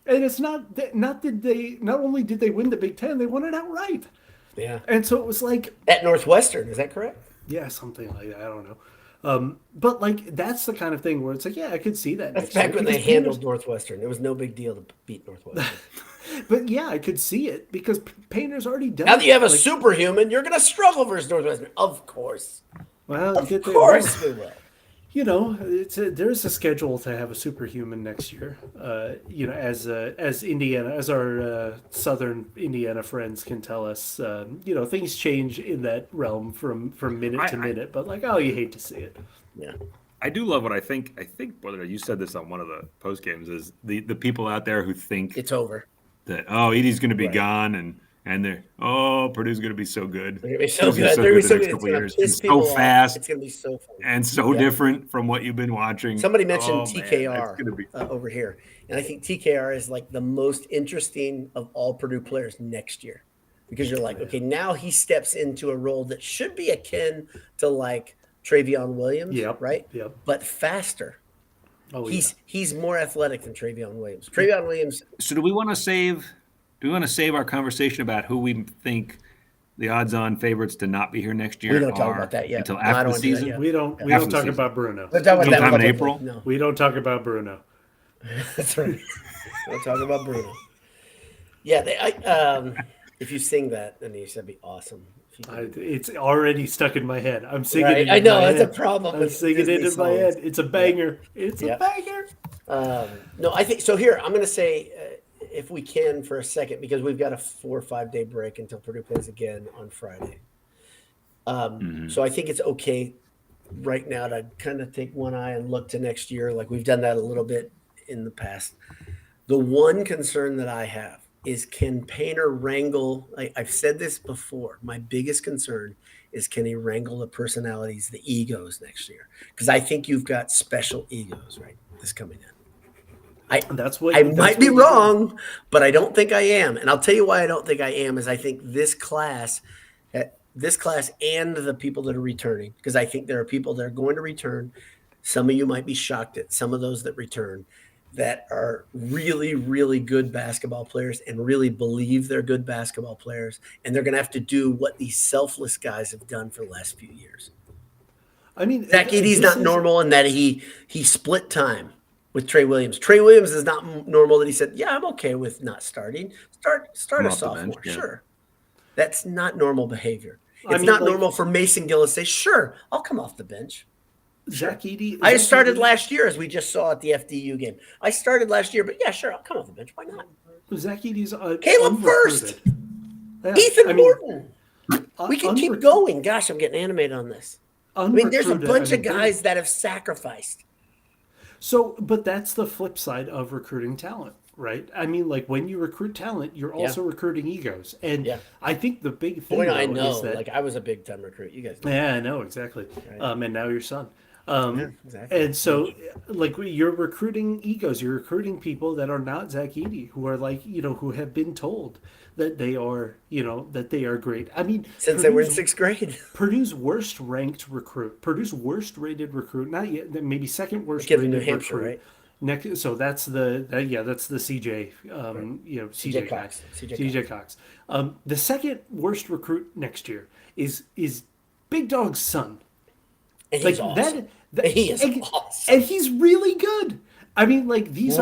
And it's not only did they win the Big Ten, they won it outright. Yeah. And so it was like at Northwestern, is that correct? Yeah, something like that. I don't know. But like that's the kind of thing where it's like, yeah, I could see that. That's back when they handled Northwestern. It was no big deal to beat Northwestern. But yeah, I could see it because Painter's already done. Now that you have a superhuman, you're going to struggle versus Northwestern. Of course. Well, of course we will. There's a schedule to have a superhuman next year. As Indiana, as our southern Indiana friends can tell us, things change in that realm from minute to minute. But you hate to see it. Yeah, I do love what I think. Brother, you said this on one of the post games. Is the people out there who think it's over, that Edey's going to be gone and they're Purdue's going to be so good. They're going to be so good. They're going to be so good. It's so fast. It's going to be so fun and so different from what you've been watching. Somebody mentioned TKR over here, and I think TKR is like the most interesting of all Purdue players next year, because you're like, okay, now he steps into a role that should be akin to like Travion Williams, right? Yep. But faster. Oh, he's more athletic than Travion Williams. Travion Williams. So do we want to save our conversation about who we think the odds-on favorites to not be here next year? We don't talk about that yet until after the season. We don't talk about Bruno. We'll talk about sometime that in April. No. We don't talk about Bruno. That's right. We'll talk about Bruno. Yeah, if you sing that, then that'd be awesome. It's already stuck in my head. I'm singing it. I know that's a problem. I'm singing it in my head. It's a banger. It's a banger. No, I think so. Here, I'm going to say, if we can for a second, because we've got a 4 or 5 day break until Purdue plays again on Friday. So I think it's okay right now to kind of take one eye and look to next year. Like we've done that a little bit in the past. The one concern that I have is, can Painter wrangle? I've said this before. My biggest concern is, can he wrangle the personalities, the egos next year? Because I think you've got special egos, right? This coming in. I might be wrong, but I don't think I am. And I'll tell you why I don't think I am is I think this class and the people that are returning, because I think there are people that are going to return. Some of you might be shocked at some of those that return that are really, really good basketball players and really believe they're good basketball players. And they're going to have to do what these selfless guys have done for the last few years. I mean, Zach Edey's not normal in that he split time with Trey Williams. Trey Williams is not normal that he said, yeah, I'm okay with not starting. Start a sophomore. Bench, Sure. That's not normal behavior. It's not normal for Mason Gill to say, sure, I'll come off the bench. Zach Edey. I started last year, as we just saw at the FDU game. I started last year, but yeah, sure, I'll come off the bench. Why not? Zach Edey's Caleb First. Ethan Morton. We can keep going. Gosh, I'm getting animated on this. I mean, there's a unrecruited. bunch of guys that have sacrificed. So, but that's the flip side of recruiting talent, right? I mean, like when you recruit talent, you're also recruiting egos, and I think the big thing I know, is that like I was a big time recruit. You guys know. yeah, I know exactly. Right. And now your son. Exactly. And so, like, you're recruiting egos. You're recruiting people that are not Zach Edey, who are like, who have been told that they are, that they are great. I mean, Since they were in sixth grade. Purdue's worst ranked recruit, Purdue's worst rated recruit, not yet, maybe second worst Give rated New Hampshire, recruit. right? Next, so that's the that's the CJ, CJ Cox. CJ Cox. The second worst recruit next year is Big Dog's son. And he's awesome. He is awesome. And he's really good. I mean, like this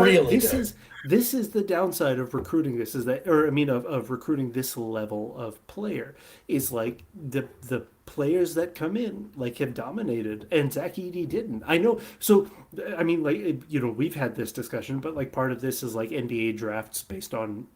is the downside of recruiting this is that, or I mean, of recruiting this level of player is like the players that come in like have dominated and Zach Edey didn't. I know. So, I mean, like, we've had this discussion, but like part of this is like NBA drafts based on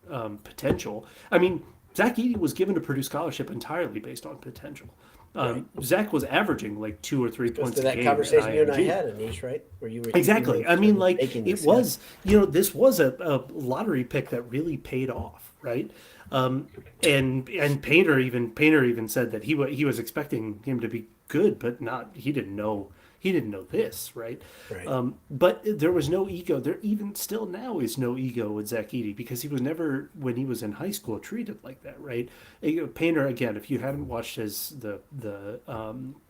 potential. I mean, Zach Edey was given a Purdue scholarship entirely based on potential. Right. Zach was averaging like 2 or 3 points a game. That conversation you and I had, Anish, right? Where you were exactly. I mean, like it was, this was a lottery pick that really paid off, right? And Painter even said that he was expecting him to be good, but he didn't know this, right? Right. But there was no ego. There even still now is no ego with Zach Edey because he was never, when he was in high school, treated like that, right? Painter, again, if you haven't watched the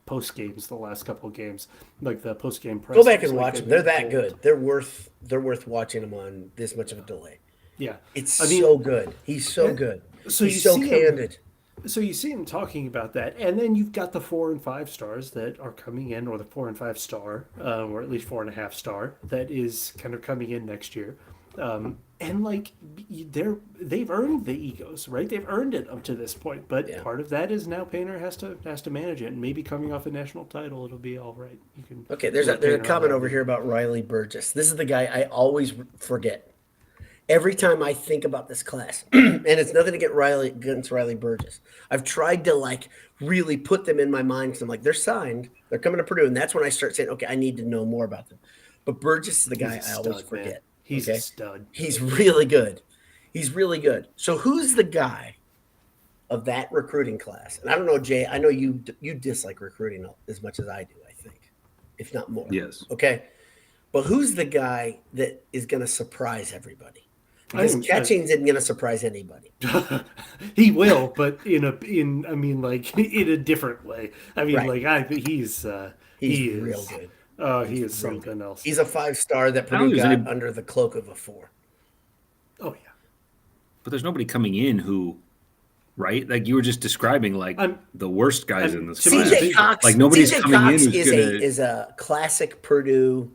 post games, the last couple of games, like the post game press, go back and watch them. They're that good. They're worth watching them on this much of a delay. Yeah, it's so good. He's so good. So he's so candid. So you see him talking about that, and then you've got the 4 and 5 stars that are coming in, or the 4 and 5 star, or at least 4.5 star that is kind of coming in next year, and like they've earned the egos, right? They've earned it up to this point, but part of that is now Painter has to manage it, and maybe coming off a national title, it'll be all right. You can there's a comment over here about Riley Burgess. This is the guy I always forget. Every time I think about this class, and it's nothing against Riley Burgess, I've tried to like really put them in my mind because I'm like, they're signed, they're coming to Purdue, and that's when I start saying, okay, I need to know more about them. But Burgess is the guy I always forget. Man. He's a stud. He's really good. He's really good. So who's the guy of that recruiting class? And I don't know, Jay. I know you dislike recruiting as much as I do. I think, if not more. Yes. Okay. But who's the guy that is going to surprise everybody? Because Catchings isn't going to surprise anybody. He will, but in a different way. I mean, he's real good. He is something else. He's a 5-star that Purdue got under the cloak of a 4. Oh yeah, but there's nobody coming in who, right? Like you were just describing, like the worst guys in this class. CJ Cox, like nobody's coming Cox in is a classic Purdue.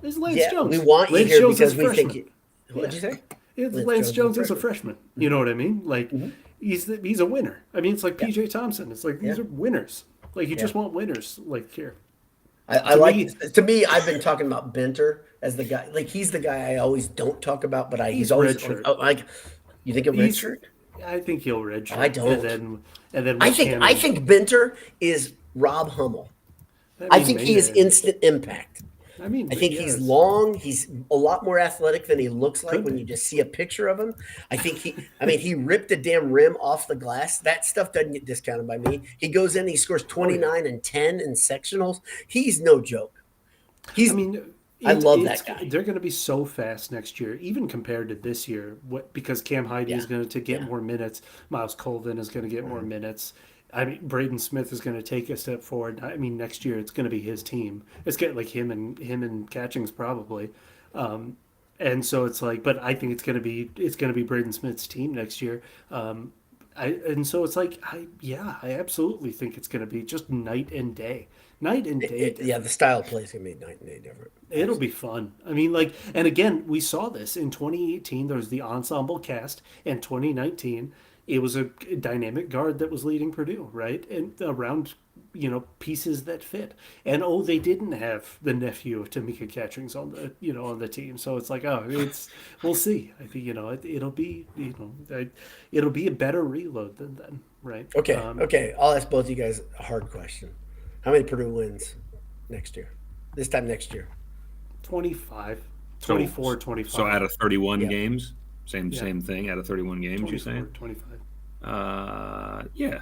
There's Lance Jones. We want you here because we think. What'd you say? Lance Jones is a freshman. You know what I mean? Like he's a winner. I mean, it's like PJ Thompson. It's like these are winners. Like you just want winners. Like here. To me, I've been talking about Banter as the guy. Like he's the guy I always don't talk about, but he's always like, you think of redshirt? I think he'll redshirt. I don't. And then I think Banter is Rob Hummel. I think he is instant impact. I think he's long. He's a lot more athletic than he looks like when you just see a picture of him. I think he ripped the damn rim off the glass. That stuff doesn't get discounted by me. He goes in, he scores 29 and 10 in sectionals. He's no joke. I love that guy. They're going to be so fast next year, even compared to this year, because Cam Heide is going to get more minutes. Miles Colvin is going to get more minutes. I mean, Braden Smith is going to take a step forward. I mean, next year it's going to be his team. It's getting like him and Catchings probably, and so it's like. But I think it's going to be Braden Smith's team next year. So it's like, I absolutely think it's going to be just night and day. The style of play is going to be night and day different. It'll be fun. I mean, like, and again, we saw this in 2018. There was the ensemble cast, and 2019. It was a dynamic guard that was leading Purdue, right? And around, pieces that fit. And they didn't have the nephew of Tamika Catchings on the team. So it's like, we'll see. I think it'll be a better reload than then, right? Okay. I'll ask both of you guys a hard question. How many Purdue wins next year? This time next year. 25, So- 24, 25. So out of 31 Yeah. games, same Yeah. thing. Out of 31 games, 24, you're saying? 25. Yeah,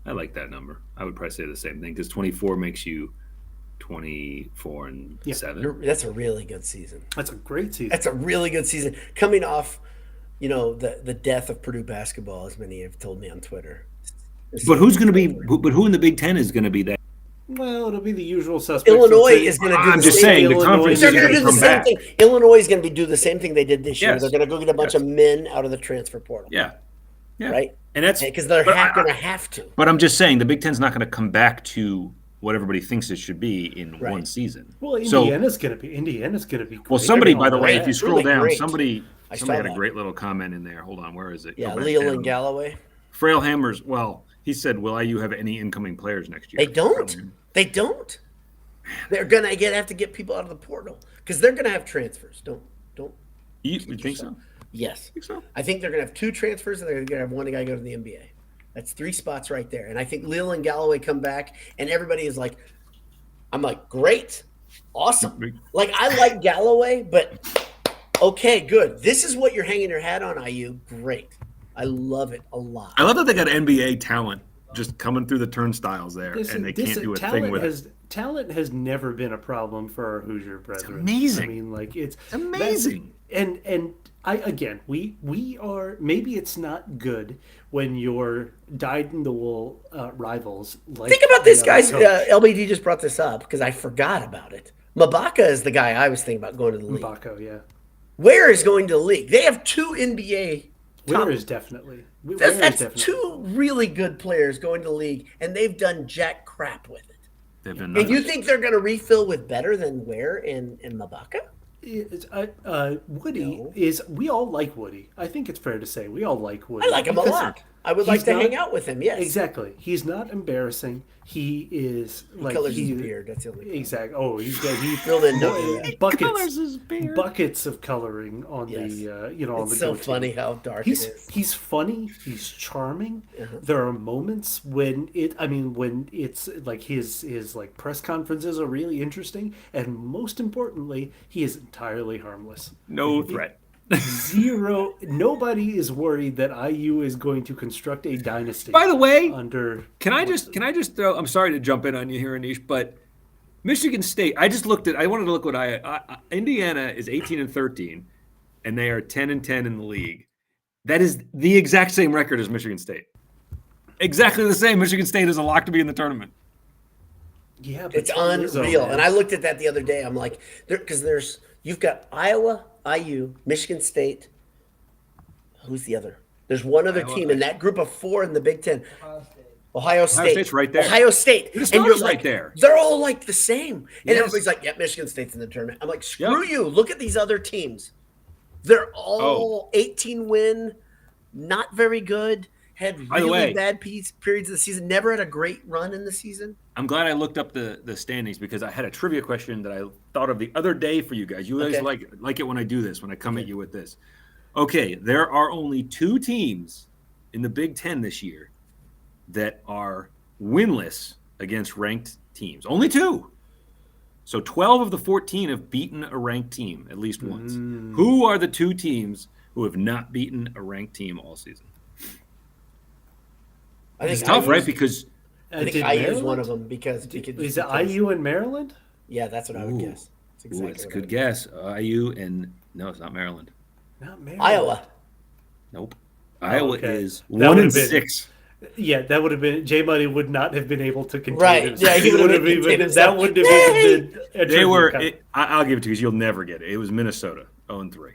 I like that number. I would probably say the same thing because 24 makes you 24 and Yeah. 7. That's a really good season. That's a great season. That's a really good season. Coming off, the death of Purdue basketball, as many have told me on Twitter. But who's going to be? But who in the Big Ten is going to be that? Well, it'll be the usual suspects. Illinois is going to do I'm the just same saying the Illinois conference is They're is going going to to do the come same back. thing. Illinois is going to do the same thing they did this year. Yes. They're going to go get a bunch of men out of the transfer portal. Yeah, Right? and that's Because they're but going to have to. But I'm just saying the Big Ten's not going to come back to what everybody thinks it should be in Right. one season. Well, So- Indiana's going to be. Great. Well, somebody, by the know way, that. if you scroll Really down, great. somebody I saw had a that. great little comment in there. Hold on, where is it? Yeah, Go back Leland down. and Galloway. Frail Hammers. Well, he said, "Will IU have any incoming players next year?" They don't. They don't. They're going to have to get people out of the portal because they're going to have transfers. Don't. You think so? Yes. Think so? I think they're going to have 2 transfers and they're going to have one guy go to the NBA. That's 3 spots right there. And I think Leland and Galloway come back and everybody is like, I'm like, great. Awesome. Like, I like Galloway, but okay, good. This is what you're hanging your hat on, IU. Great. I love it a lot. I love that they got NBA talent just coming through the turnstiles there, and they can't do a thing with it. Talent has never been a problem for our Hoosier brethren. amazing. I mean, like it's Amazing. And we are, maybe it's not good when you're dyed-in-the-wool rivals. Like Think about this, the other guys. coach. LBD just brought this up because I forgot about it. Mabaka is the guy I was thinking about going to the league. Mbako, yeah. Where is going to the league? They have 2 NBA. Where is definitely. That's 2 really good players going to the league, and they've done jack crap with it. They've been And you think they're going to refill with better than Ware and Mabaka? Woody No. is. We all like Woody. I think it's fair to say we all like Woody. I like him a because lot. I would like he's to not- hang out with him. Yes, Exactly. He's not embarrassing. He is like colors his he beard. That's the only thing. exactly. Oh, he's got he Phil didn't know that. buckets of coloring on Yes. the on the It's so goatee. funny how dark He's it is. he's funny. He's charming. Uh-huh. There are moments when it's like his like press conferences are really interesting, and most importantly, he is entirely harmless. no threat. Zero. Nobody is worried that IU is going to construct a dynasty. By the way, under can I just throw? I'm sorry to jump in on you here, Anish, but Michigan State. I wanted to look what Indiana is 18-13, and they are 10-10 in the league. That is the exact same record as Michigan State. Exactly the same. Michigan State is a lock to be in the tournament. yeah, but It's Izzo, unreal. man. And I looked at that the other day. I'm like, you've got Iowa, IU, Michigan State. Who's the other? There's one other Iowa, team in that group of 4 in the Big Ten. Ohio State. State's right there. Ohio State. The And you're Stars like, right there. They're all like the same. And Yes. everybody's like, yeah, Michigan State's in the tournament. I'm like, screw Yep. you. Look at these other teams. They're all 18 win, not very good, had By the really way- bad periods of the season, never had a great run in the season. I'm glad I looked up the standings because I had a trivia question that I thought of the other day for you guys. You guys Okay. like it when I do this, when I come at you with this. Okay, there are only 2 teams in the Big Ten this year that are winless against ranked teams. Only 2. So 12 of the 14 have beaten a ranked team at least once. Who are the 2 teams who have not beaten a ranked team all season? I think It's tough, right? IU's Because I think Did IU is Maryland? one of them because Is it because- IU and Maryland? Yeah, that's what I would guess. That's exactly it's a what I good would guess. IU and no, it's not Maryland. Not Maryland. Iowa. Nope. Iowa okay. is That 1-6. Yeah, that would have been J Money would not have been able to contain Right. himself. Yeah, he would have even contained that himself. wouldn't have even been a They trivia were. count. I'll give it to you because you'll never get it. It was Minnesota 0-3.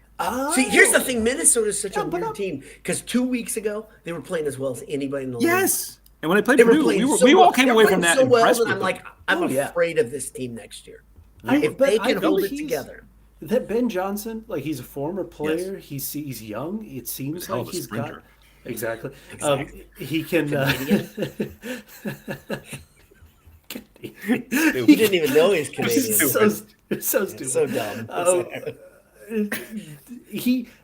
See, here's the thing: Minnesota is such a weird team because 2 weeks ago they were playing as well as anybody in the league. Yes. And when I played They were Purdue, playing we so all well. came They're away playing from that so well, impressed and with I'm them. like, I'm Oh, yeah. afraid of this team next year. I- If but they I can feel hold like it he's- together. That Ben Johnson, like he's a former player. He's young. It seems hell like of a he's sprinter. got exactly. Exactly. He can. He didn't even know he's Canadian. so stupid. So dumb. Um,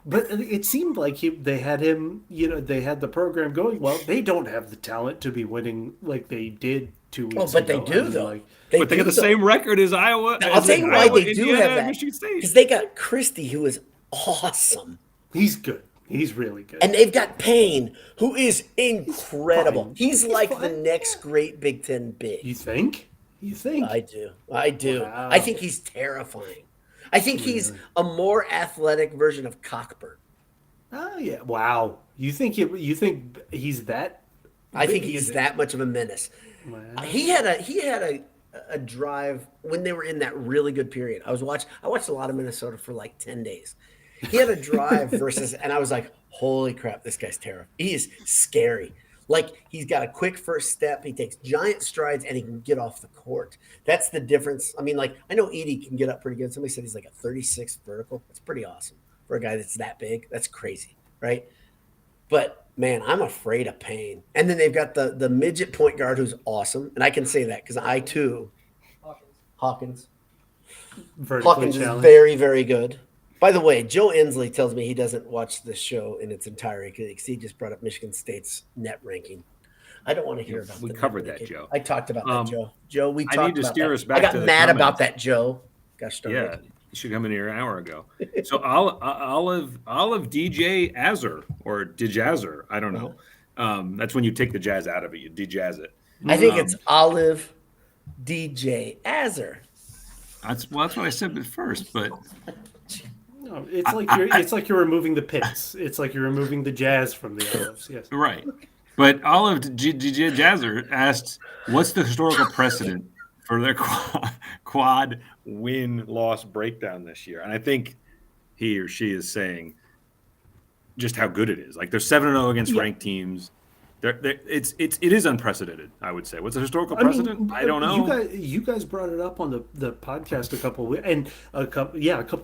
But it seemed like they had him, they had the program going. Well, they don't have the talent to be winning like they did 2 weeks but ago. they do, though. They got the same record as Iowa. I'll tell you why they do have that. Michigan State. Because they got Christie, who is awesome. He's good. He's really good. And they've got Payne, who is incredible. He's like fine. the next great Big Ten big. You think? I do. Wow. I think he's terrifying. I think he's a more athletic version of Cockburn. Oh yeah! Wow. You think he's that? I think he's that much of a menace. Wow. He had a drive when they were in that really good period. I watched a lot of Minnesota for like 10 days. He had a drive versus, and I was like, holy crap, this guy's terrible. He is scary. Like, he's got a quick first step. He takes giant strides, and he can get off the court. That's the difference. I mean, like, I know Edey can get up pretty good. Somebody said he's like a 36 vertical. That's pretty awesome for a guy that's that big. That's crazy, right? But, man, I'm afraid of Payne. And then they've got the midget point guard who's awesome. And I can say that because I, too, Hawkins is very, very good. By the way, Joe Inslee tells me he doesn't watch the show in its entirety because he just brought up Michigan State's net ranking. I don't want to hear about that. We covered that, Joe. I talked about that, Joe. Joe, we talked I need to about steer that. us back I got to the mad comments. about that, Joe. Gosh darn Yeah, it. you should come in here an hour ago. So Olive DJ Azzer or Dijazzer, I don't know. That's when you take the jazz out of it, you dejazz it. I think it's Olive DJ Azzer. That's what I said at first, but No, it's like you're removing the pits. It's like you're removing the jazz from the olives. Yes. right. But Olive DJ Jazzer asked, "What's the historical precedent for their quad win-loss breakdown this year?" And I think he or she is saying just how good it is. Like they're 7-0 against ranked teams. It is unprecedented, I would say. What's the historical precedent? I don't know. You guys brought it up on the podcast a couple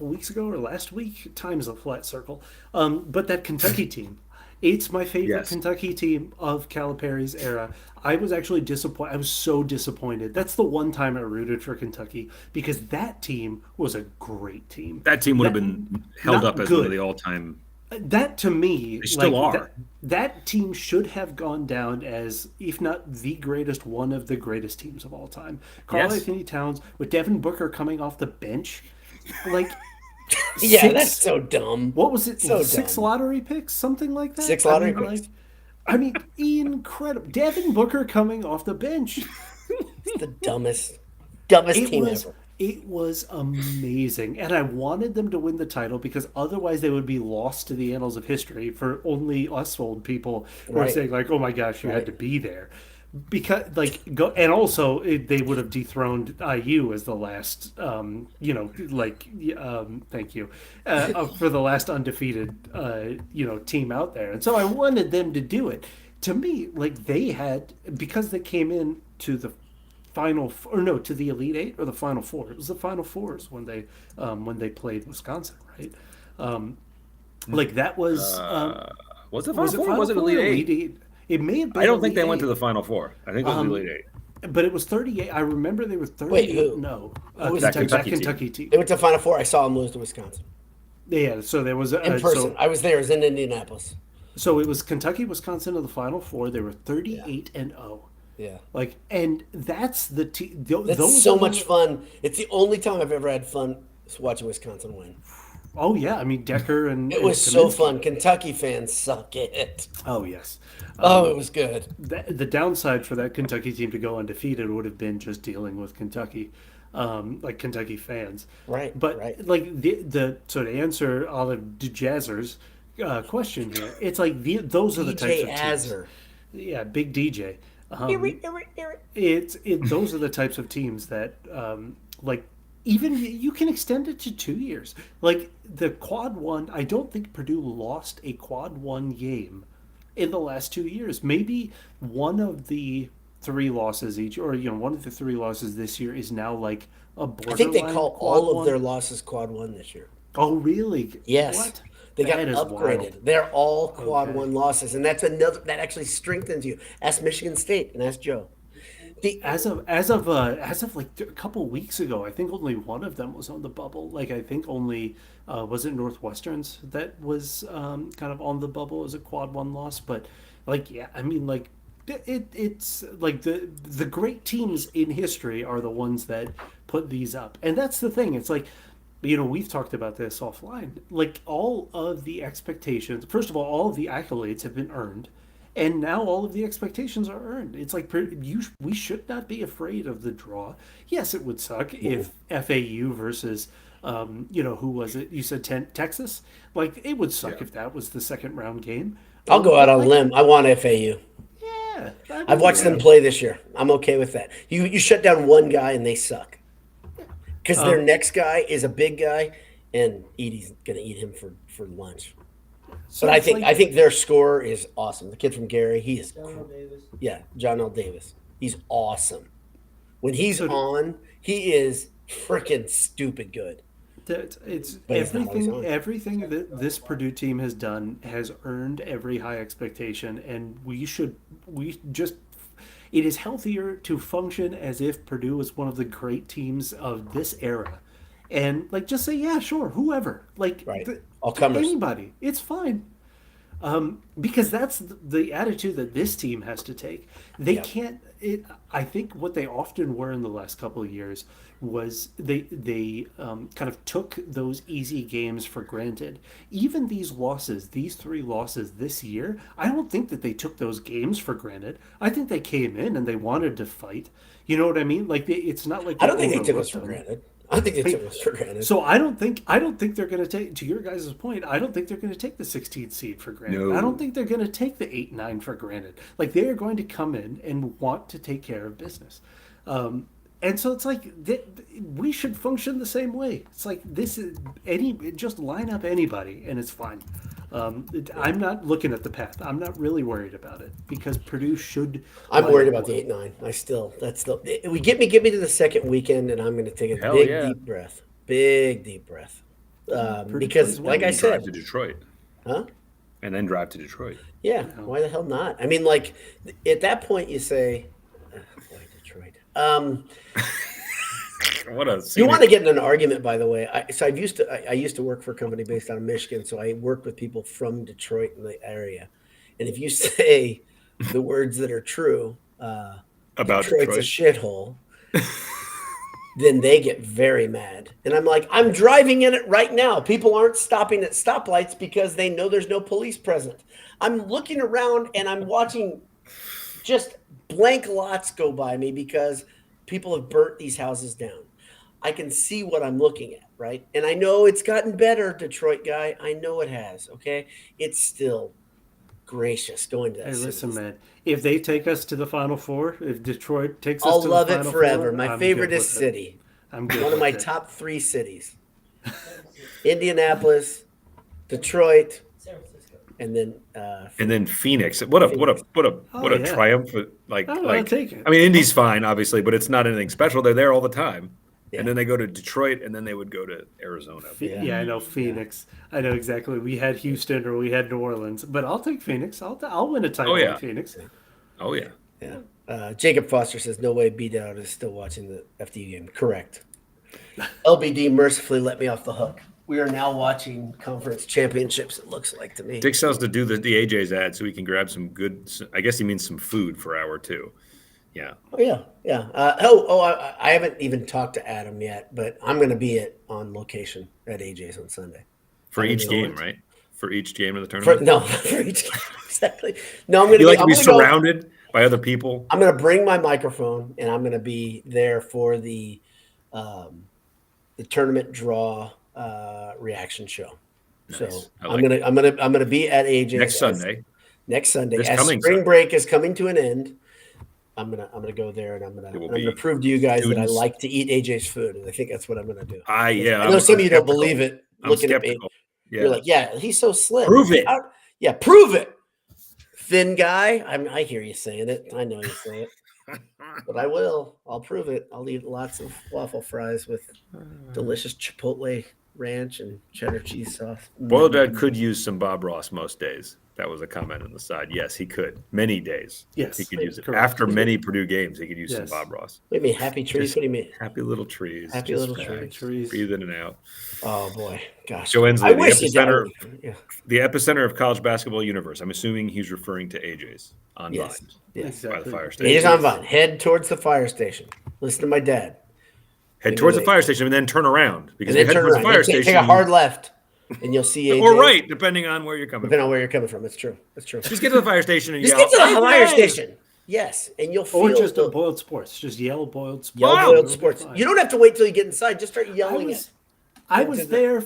weeks ago or last week. Time's a flat circle. But that Kentucky team, it's my favorite Kentucky team of Calipari's era. I was actually disappointed. I was so disappointed. That's the one time I rooted for Kentucky because that team was a great team. That team would have been held up as one of the all-time. That to me, they still are. That team should have gone down as, if not the greatest, one of the greatest teams of all time. Karl-Anthony Towns with Devin Booker coming off the bench, like that's so dumb. What was it? So 6 dumb. lottery picks, something like that. 6 lottery picks. Incredible. Devin Booker coming off the bench. It's the dumbest team ever. It was amazing, and I wanted them to win the title because otherwise they would be lost to the annals of history for only us old people who are saying like, "Oh my gosh, you had to be there," because and also they would have dethroned IU as the last, thank you, for the last undefeated, team out there, and so I wanted them to do it. To me, like they had because they came in to the to the Elite Eight or the Final Four. It was the Final Fours when they played Wisconsin, right? That was was it Final Four? Or was it Elite Eight? It may have been. I don't think they went to the Final Four. I think it was the Elite Eight. But it was 38. I remember they were 38. Wait, who? No, that Kentucky team. They went to Final Four. I saw them lose to Wisconsin. Yeah, so there was in person. I was there. It was in Indianapolis. So it was Kentucky, Wisconsin in the Final Four. They were 38-0. Yeah. And that's the team. That's so much fun. It's the only time I've ever had fun watching Wisconsin win. Oh yeah, I mean Decker and it was so fun. Kentucky fans suck it. Oh yes. It was good. The downside for that Kentucky team to go undefeated would have been just dealing with Kentucky, Kentucky fans. Right. But so to answer Olive DeJazzer's question here, it's like those are the types of teams. Yeah, big DJ. Those are the types of teams that even you can extend it to 2 years. Like the quad one, I don't think Purdue lost a quad one game in the last 2 years. Maybe one of the 3 losses each, or one of the 3 losses this year is now like a borderline. I think they call all of their losses quad one this year. Oh really? Yes. What? They got upgraded. Wild. They're all quad one losses, and that's another that actually strengthens you. Ask Michigan State and ask Joe. as of like a couple weeks ago, I think only one of them was on the bubble. Like I think only was it Northwestern's that was kind of on the bubble as a quad one loss. But like yeah, I mean like it's like the great teams in history are the ones that put these up, and that's the thing. It's like we've talked about this offline. Like all of the expectations, first of all of the accolades have been earned, and now all of the expectations are earned. It's like we should not be afraid of the draw. Yes, it would suck if FAU versus, who was it? You said Texas. Like it would suck if that was the second round game. I'll go out on a limb. I want FAU. Yeah, I've watched them play this year. I'm okay with that. You shut down one guy and they suck. Because their next guy is a big guy, and Edey's gonna eat him for lunch. So but I think their scorer is awesome. The kid from Gary, he is Davis. Yeah, John L. Davis. He's awesome. When he's on, he is freaking stupid good. It's But he's not always on. everything that this Purdue team has done has earned every high expectation, and it is healthier to function as if Purdue was one of the great teams of this era, and like just say yeah, sure, whoever, like Right. All comers. anybody, it's fine. Because that's the attitude that this team has to take. They Yeah. can't. I think what they often were in the last couple of years was they kind of took those easy games for granted. Even these losses, these three losses this year, I don't think that they took those games for granted. I think they came in and they wanted to fight. You know what I mean? Like it's not like I don't think they took us overlooked for them. granted. I think they took us for granted. So I don't think they're going to take, to your guys' point, I don't think they're going to take the 16th seed for granted. No. I don't think they're going to take the 8-9 for granted. Like they are going to come in and want to take care of business. And so it's like we should function the same way. It's like this is just line up anybody and it's fine. I'm not looking at the path. I'm not really worried about it because Purdue should. I'm line worried up about the well. 8-9. That's still. We get me to the second weekend, and I'm going to take a Hell big yeah. deep breath. Big deep breath. Purdue Because, plays well. like I Drive said, to Detroit, huh? and then drive to Detroit. Yeah. Why the hell not? I mean, like at that point, you say, "Boy, Detroit." What a You scenic- want to get in an argument, by the way. I used to work for a company based out of Michigan, so I worked with people from Detroit in the area. And if you say the words that are true, about Detroit's a Detroit. shithole, then they get very mad. And I'm like, I'm driving in it right now. People aren't stopping at stoplights because they know there's no police present. I'm looking around and I'm watching just blank lots go by me because people have burnt these houses down. I can see what I'm looking at, right? And I know it's gotten better, Detroit guy. I know it has, okay? It's still gracious going to that Hey, city. listen, man. If they take us to the Final Four, if Detroit takes us I'll to love the it Final forever. Four, My I'm favorite good is with it. city. I'm good One of with my it. top 3 cities. Indianapolis, Detroit, San Francisco. and then And then Phoenix. What a yeah. triumphant like I'll like. take it. I mean, Indy's fine, obviously, but it's not anything special. They're there all the time, Yeah. and then they go to Detroit, and then they would go to Arizona. Yeah, I know Phoenix. I know exactly. We had Houston or we had New Orleans, but I'll take Phoenix. I'll win a title yeah. in Phoenix. Oh yeah, yeah. Jacob Foster says, no way B Dowd is still watching the FDU game. Correct. LBD mercifully let me off the hook. We are now watching conference championships, it looks like to me. Dick sells to do the AJ's ad so we can grab some good. I guess he means some food for hour 2. Yeah. Oh, yeah. Yeah. I haven't even talked to Adam yet, but I'm going to be on location at AJ's on Sunday. For I each know game, it. right? For each game of the tournament. For each game, exactly. No, I'm going You like to I'm be gonna go- surrounded by other people. I'm going to bring my microphone, and I'm going to be there for the tournament draw reaction show. Nice. So I I'm like gonna be at AJ's Next Sunday. Next Sunday, This as coming spring Sunday. break is coming to an end. I'm gonna go there, and I'm It will gonna be prove to you guys that I students. like to eat AJ's food, and I think that's what I'm gonna do. I I know some of you don't believe it. I'm Looking at me, skeptical. Yeah. you're like, yeah, he's so slim. Prove it. Yeah, prove it. Thin guy. I hear you saying it. I know you say it, but I will. I'll prove it. I'll eat lots of waffle fries with delicious Chipotle ranch and cheddar cheese sauce. Boiled Dad could use some Bob Ross most days. That was a comment on the side. Yes, he could. Many days. Yes, he could use it. correct. After many Purdue games, he could use some Bob Ross. What do you mean, happy trees? What do you mean? Happy little trees. Happy little trees. Breathe in and out. Oh, boy. Gosh. Joe Ensley, the epicenter of college basketball universe. I'm assuming he's referring to AJ's on Yes. Vine. Yes. Exactly. By the fire station. AJ's on Vine. Head towards the fire station. Listen to my dad. Head towards the fire station and then turn around. Because And if you then head turn towards the around. fire Take station. a hard left, and you'll see AJ. Or right, depending on where you're coming Depending on from. where you're coming from. It's true. It's true. Just get to the fire station and Just yell, get to the "AJ!" fire station. Yes, and you'll feel Or just the boiled sports. Just yell boiled sports. yell Wow. boiled sports. You don't have to wait till you get inside. Just start yelling it. I was there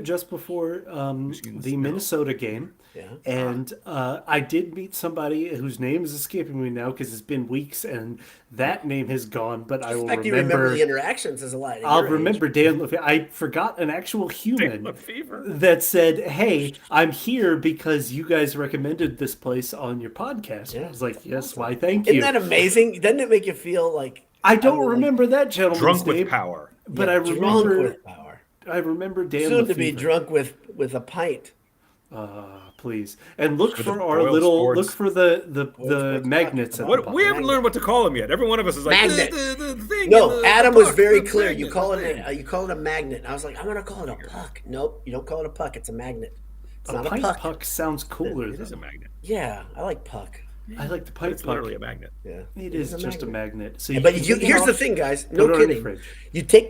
just before the Minnesota game. Yeah. And I did meet somebody whose name is escaping me now because it's been weeks and that name has gone, but I will In fact, you remember remember the interactions as a lot. I'll remember Dan Lefevre. I forgot an actual human that said, "Hey, I'm here because you guys recommended this place on your podcast." Yeah. I was like, "Yes, why? Thank Isn't you." that amazing? Doesn't it make you feel like I don't remember that gentleman's Drunk name, with power. but I drunk remember. with power? I remember Dan Soon to be Lefevre. drunk with a pint. Please, and look For for the our boiled little sports. look for the sports magnets at the What, bottom. we haven't learned what to call him yet. Every one of us is like Magnet. the thing. No, the Adam was puck, very the clear. magnet, You call the thing. it a magnet. And I was like, I'm gonna call it a puck. Nope, you don't call it a puck. It's a magnet. It's A not a pint puck. puck sounds cooler. It is a though. magnet. Yeah, I like puck. I like the pint It's puck. literally a magnet. Yeah, It is just a magnet. So But can take it here's off, the thing, guys. put No it on your kidding. fridge.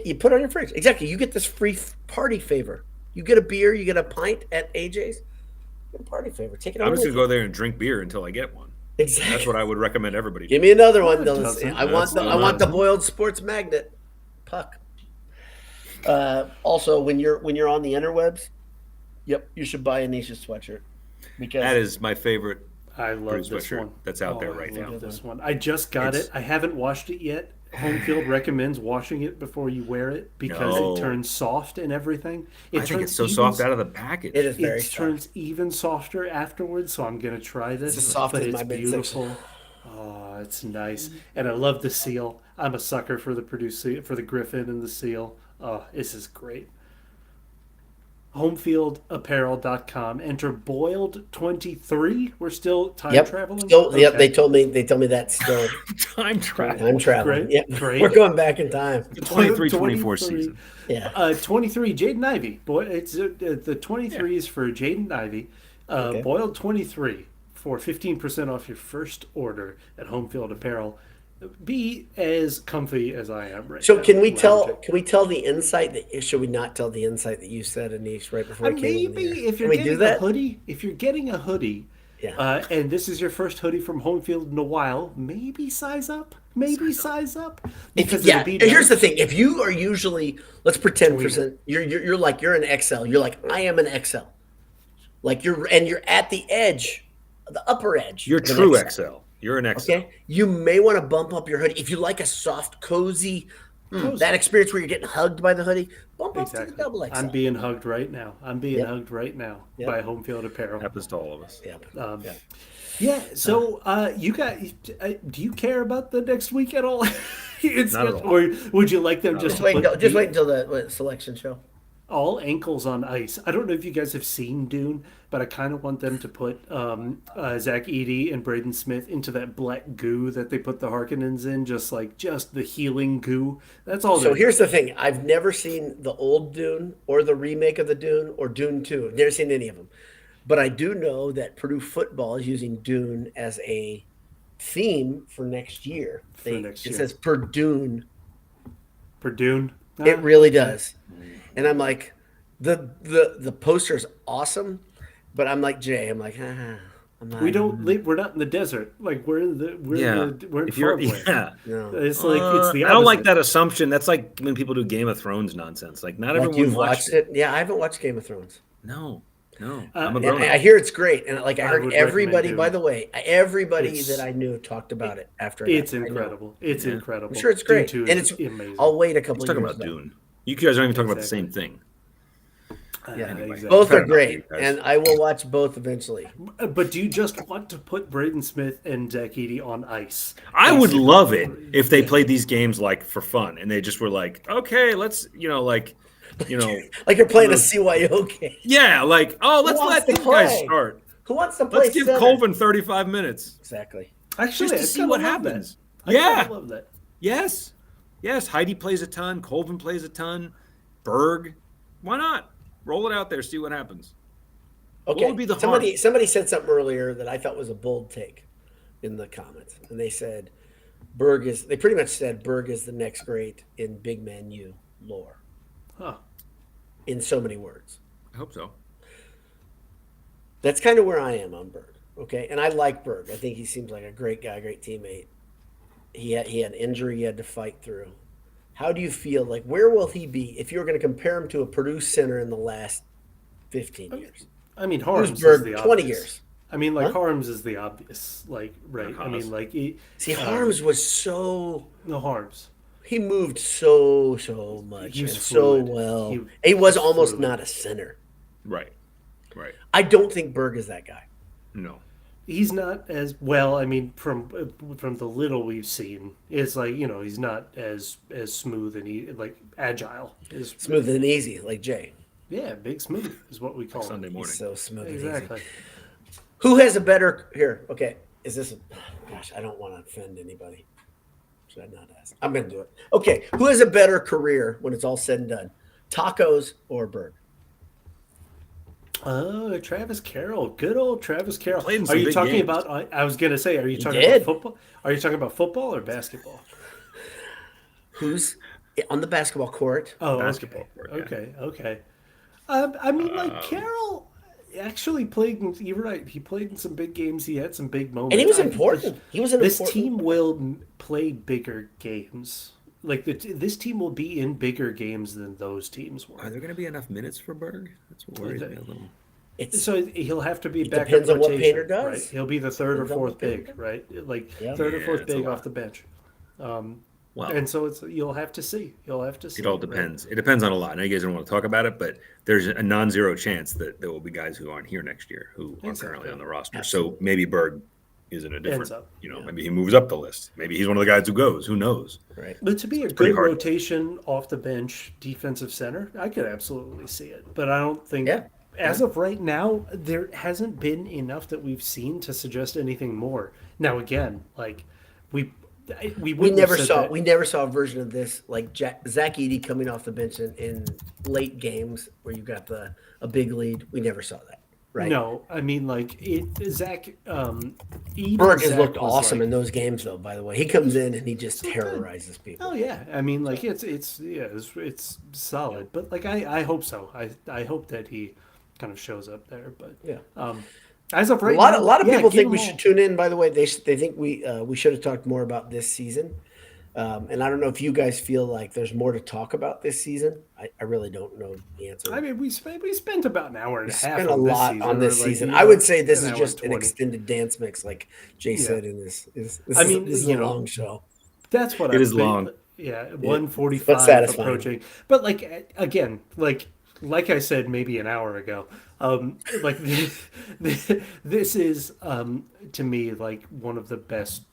You put it on your fridge. Exactly. You get this free party favor. You get a beer. You get a pint at AJ's. You get a party favor. Take it on. I'm just with gonna go there and drink beer until I get one. you. Exactly. That's what I would recommend everybody do. Give me another one. doesn't. I want the boiled sports magnet puck. Also, when you're on the interwebs, yep, you should buy Anisha's sweatshirt because That is my favorite I love Purdue this sweatshirt one. that's out there I right love now. This one. I just got it. I haven't washed it yet. Home Field recommends washing it before you wear it because No. it turns soft and everything. I think it's so soft out of the package. it is very It soft. turns even softer afterwards, so I'm gonna try this. It's as soft but as it's my midsection. beautiful. Oh, it's nice, and I love the seal. I'm a sucker for the Purdue seal, for the Griffin and the seal. Oh, this is great. Homefieldapparel.com. Enter Boiled23. We're still time traveling. Still, Yep. Okay. They told me that's still Time travel. time traveling. Great, Yep. great. We're going back in time. The 23-24 season. Yeah. 23, Jaden Ivey. Boy, it's the 23 is for Jaden Ivey. Okay. Boiled 23 for 15% off your first order at Homefield Apparel. Be as comfy as I am right So now. can we tell Lounging. the insight that should we not tell the insight that you said, Anish, right before we came in Maybe here? if Can you're we do getting a that? hoodie, Yeah. and this is your first hoodie from Homefield in a while, maybe size up. Size up. Because Yeah. it'll be Here's nice. the thing: if you are usually, let's pretend you're like you're an XL. You're like I am an XL. Like you're at the edge, the upper edge. You're of an true XL. XL. You're an XL. Okay, you may want to bump up your hoodie if you like a soft, cozy, that experience where you're getting hugged by the hoodie. Bump up to the double XL. I'm being hugged right now. Yep. Hugged right now Yep. by Homefield Apparel. Happens to all of us. Yep. Yeah. So you guys, do you care about the next week at all? Not at all. Or would you like them just to Wait put until the selection show. all ankles on ice? I don't know if you guys have seen Dune, but I kind of want them to put Zach Edey and Braden Smith into that black goo that they put the Harkonnens in, just the healing goo. That's all. So here's the thing: I've never seen the old Dune or the remake of the Dune or Dune 2. I've never seen any of them, but I do know that Purdue football is using Dune as a theme for next year. It says Purdue. Purdue. It really does, and I'm like, the poster's awesome, but I'm like Jay. I'm like, I'm not. We don't live. We're not in the desert. Like we're in the. We're in If you're, farmland. yeah. No. It's like it's the. I don't like opposite. that assumption. That's like when people do Game of Thrones nonsense. Like not Like everyone you've watched it. Yeah, I haven't watched Game of Thrones. No. I'm a And grown I hear it's great, and like I I heard would everybody. recommend By Dune. the way, everybody It's- that I knew talked about it after. It's I know. incredible. It's incredible. I'm sure it's great, Dune 2 and is it's amazing. I'll wait a couple. Let's talk years about though. Dune. You guys aren't even talking about the same thing. Yeah, Exactly. both Fair are enough, great, you guys. and I will watch both eventually. But do you just want to put Braden Smith and Zach Edey on ice? I would love it if they played these games like for fun and they just were like, okay, let's, Like you're playing a CYO game. yeah, like, oh, let's wants let to these guys play? start. Who wants to play Let's give center? Colvin 35 minutes. Exactly. Actually, Just to see what happens. I love that. Yes. Heidi plays a ton. Colvin plays a ton. Berg. Why not? Roll it out there. See what happens. Okay. What would be the harm? Somebody said something earlier that I thought was a bold take in the comments, and they said they pretty much said Berg is the next great in Big Man U lore. Huh. In so many words. I hope so. That's kind of where I am on Berg. Okay. And I like Berg. I think he seems like a great guy, great teammate. He had an injury he had to fight through. How do you feel? Like, where will he be if you were going to compare him to a Purdue center in the last 15 years? I mean, Harms is Berg, the 20 obvious. years. I mean, like, Harms is the obvious. Like, right. I mean, like... Harms was so... No, Harms. He moved so much and so well. He was almost not a center. Right. I don't think Berg is that guy. No. He's not as well. I mean, from the little we've seen, it's like, you know, he's not as smooth and agile. Smooth and easy, like Jay. Yeah, big smooth is what we call Sunday him. morning. He's so smooth. Exactly. And easy. Who has a better here? Okay, is this? Gosh, I don't want to offend anybody. Should I not ask? I'm going to do it. Okay, who has a better career when it's all said and done? Tacos or Berg? Oh, Travis Carroll, good old Travis Carroll. Played in Are some you big talking games. about? I was gonna say, are you talking did. about football? Are you talking about football or basketball? Who's on the basketball court? Oh, Basketball okay, court, yeah. okay. I mean, like Carroll actually played. You're right. He played in some big games. He had some big moments. And he was important. He was an This important team will play bigger games. Like this team will be in bigger games than those teams were. Are there going to be enough minutes for Berg? That's what worries me a little. So he'll have to be back. Depends on what rotation, Painter does. Right? He'll be the third or Depends on fourth what Painter big, does. right? Like Yeah. third or Yeah, fourth that's a big lot. off the bench. Well, And so you'll have to see. You'll have to see. it all right? depends. It depends on a lot. I know you guys don't want to talk about it, but there's a non-zero chance that there will be guys who aren't here next year who aren't currently on the roster. Absolutely. So maybe Berg is in a different, up, maybe he moves up the list. Maybe he's one of the guys who goes. Who knows? Right. But to be a pretty good hard. rotation off the bench defensive center, I could absolutely see it. But I don't think, Yeah. as of right now, there hasn't been enough that we've seen to suggest anything more. Now, again, like we wouldn't have said that- We never saw a version of this like Zach Edey coming off the bench in late games where you got a big lead. We never saw that. Right. No, I mean, like Zach. Berg has Zach looked was awesome like- in those games, though. By the way, he comes in and he just terrorizes people. Oh yeah, I mean, like it's solid, but like I hope so. I hope that he kind of shows up there, but Yeah. as of right A lot now, of yeah, people give think them we all. should tune in. By the way, they think we should have talked more about this season. And I don't know if you guys feel like there's more to talk about this season. I really don't know the answer. I mean, we spent about an hour and a half. Spent a on this lot season, on this or, like, season. you I know, would say this an is hour just and an 20. extended dance mix, like Jay said in this. This I mean, is you a know, long show. That's what It I've is been- long. Yeah, but 1:45 satisfying. approaching. But like again, like I said maybe an hour ago, like this is to me like one of the best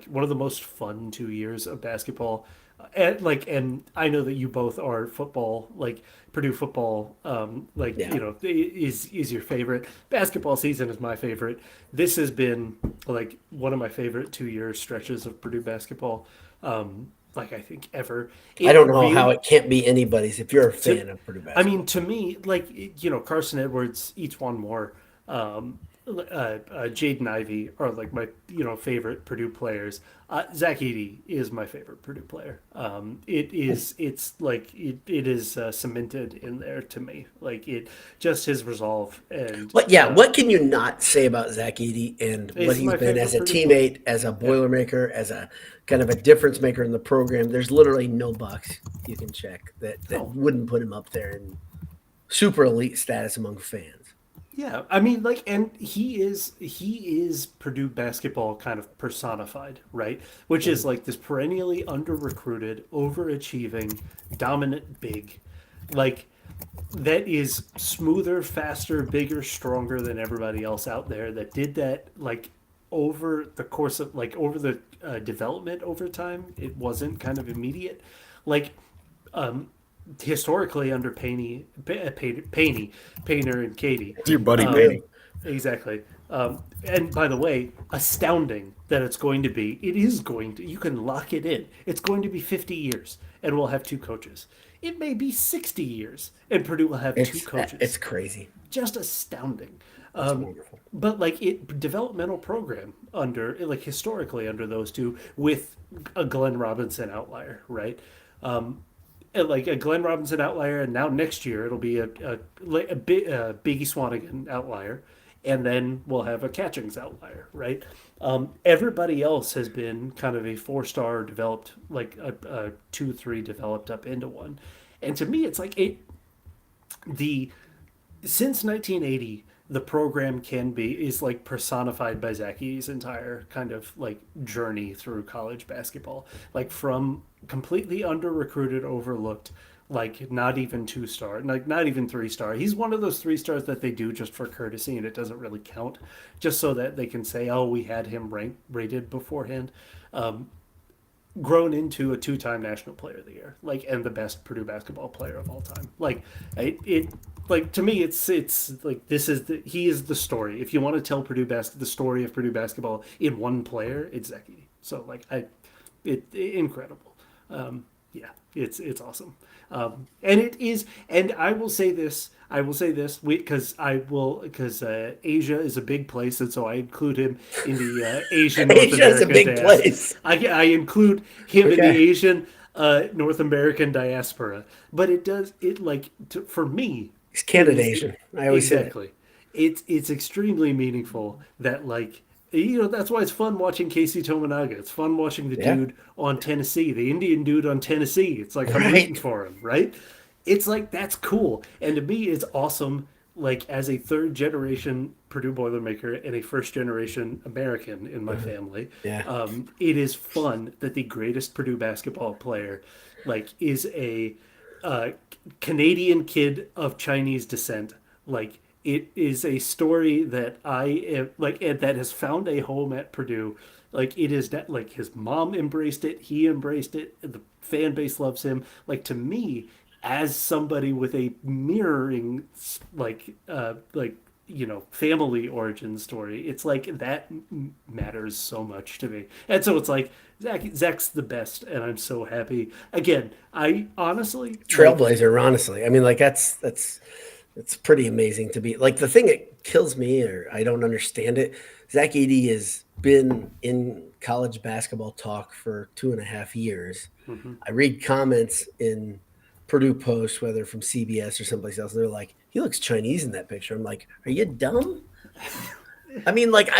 one of the most fun 2 years of basketball. And I know that you both are football, like Purdue football, Yeah. you know, is your favorite. Basketball season is my favorite. This has been like one of my favorite 2 year stretches of Purdue basketball. Like I think ever. I don't know really- how it can't be anybody's if you're a fan of Purdue basketball. I mean, to me, like you know, Carson Edwards, Each-One Moore, Jaden Ivey are like my favorite Purdue players. Zach Edey is my favorite Purdue player. It's like it is cemented in there to me. Like it just his resolve and. But yeah, what can you not say about Zach Edey and He's what he's my been favorite as a Purdue teammate, as a Boilermaker, as a kind of a difference maker in the program? There's literally no box you can check that wouldn't put him up there in super elite status among fans. Yeah, I mean, like, and he is Purdue basketball kind of personified, right? Which is like this perennially under-recruited, overachieving, dominant big, like that is smoother, faster, bigger, stronger than everybody else out there. That did that like over the course of over the development over time. It wasn't kind of immediate, like. Historically under Painter and Katie. It's your buddy, Um, Manny. exactly. And by the way, astounding that it's going to be. It is going to. You can lock it in. It's going to be 50 years, and we'll have two coaches. It may be 60 years, and Purdue will have two coaches. It's crazy. Just astounding. It's wonderful. But like developmental program under like historically under those two with a Glenn Robinson outlier, right? And like a Glenn Robinson outlier, and now next year it'll be a Biggie Swanigan outlier, and then we'll have a Catchings outlier, right? Everybody else has been kind of a 4-star developed, like a 2-3 developed up into one, and to me it's like since 1980 the program is like personified by Zach Edey's entire kind of like journey through college basketball, like from completely under recruited, overlooked, like not even 2-star, like not even 3-star. He's one of those 3 stars that they do just for courtesy and it doesn't really count, just so that they can say, oh, we had him rated beforehand. Grown into a 2-time National Player of the Year, like, and the best Purdue basketball player of all time. Like like to me, it's like he is the story. If you want to tell the story of Purdue basketball in one player, it's Zach Edey. So like incredible. Yeah, it's awesome. And it is, and I will say this because Asia is a big place, and so I include him in the Asian North Asia is a big diaspora. place. I include him in the Asian North American diaspora, but for me, He's Canada Asian. I always say exactly. It's extremely meaningful that like. That's why it's fun watching Casey Tominaga. It's fun watching the dude on Tennessee, the Indian dude on Tennessee. It's like I'm rooting for him, right? It's like that's cool. And to me, it's awesome. Like as a 3rd-generation Purdue Boilermaker and a 1st-generation American in my family, it is fun that the greatest Purdue basketball player, like, is a Canadian kid of Chinese descent, like. It is a story that I am like, and that has found a home at Purdue. Like it is that, like his mom embraced it, he embraced it, the fan base loves him. Like to me, as somebody with a mirroring, family origin story, it's like that matters so much to me. And so it's like Zach's the best, and I'm so happy. Again, I honestly trailblazer. Honestly, I mean, like that's. It's pretty amazing to be like the thing that kills me, or I don't understand it. Zach Edey has been in college basketball talk for 2.5 years. Mm-hmm. I read comments in Purdue posts, whether from CBS or someplace else. They're like, he looks Chinese in that picture. I'm like, are you dumb? I mean, like,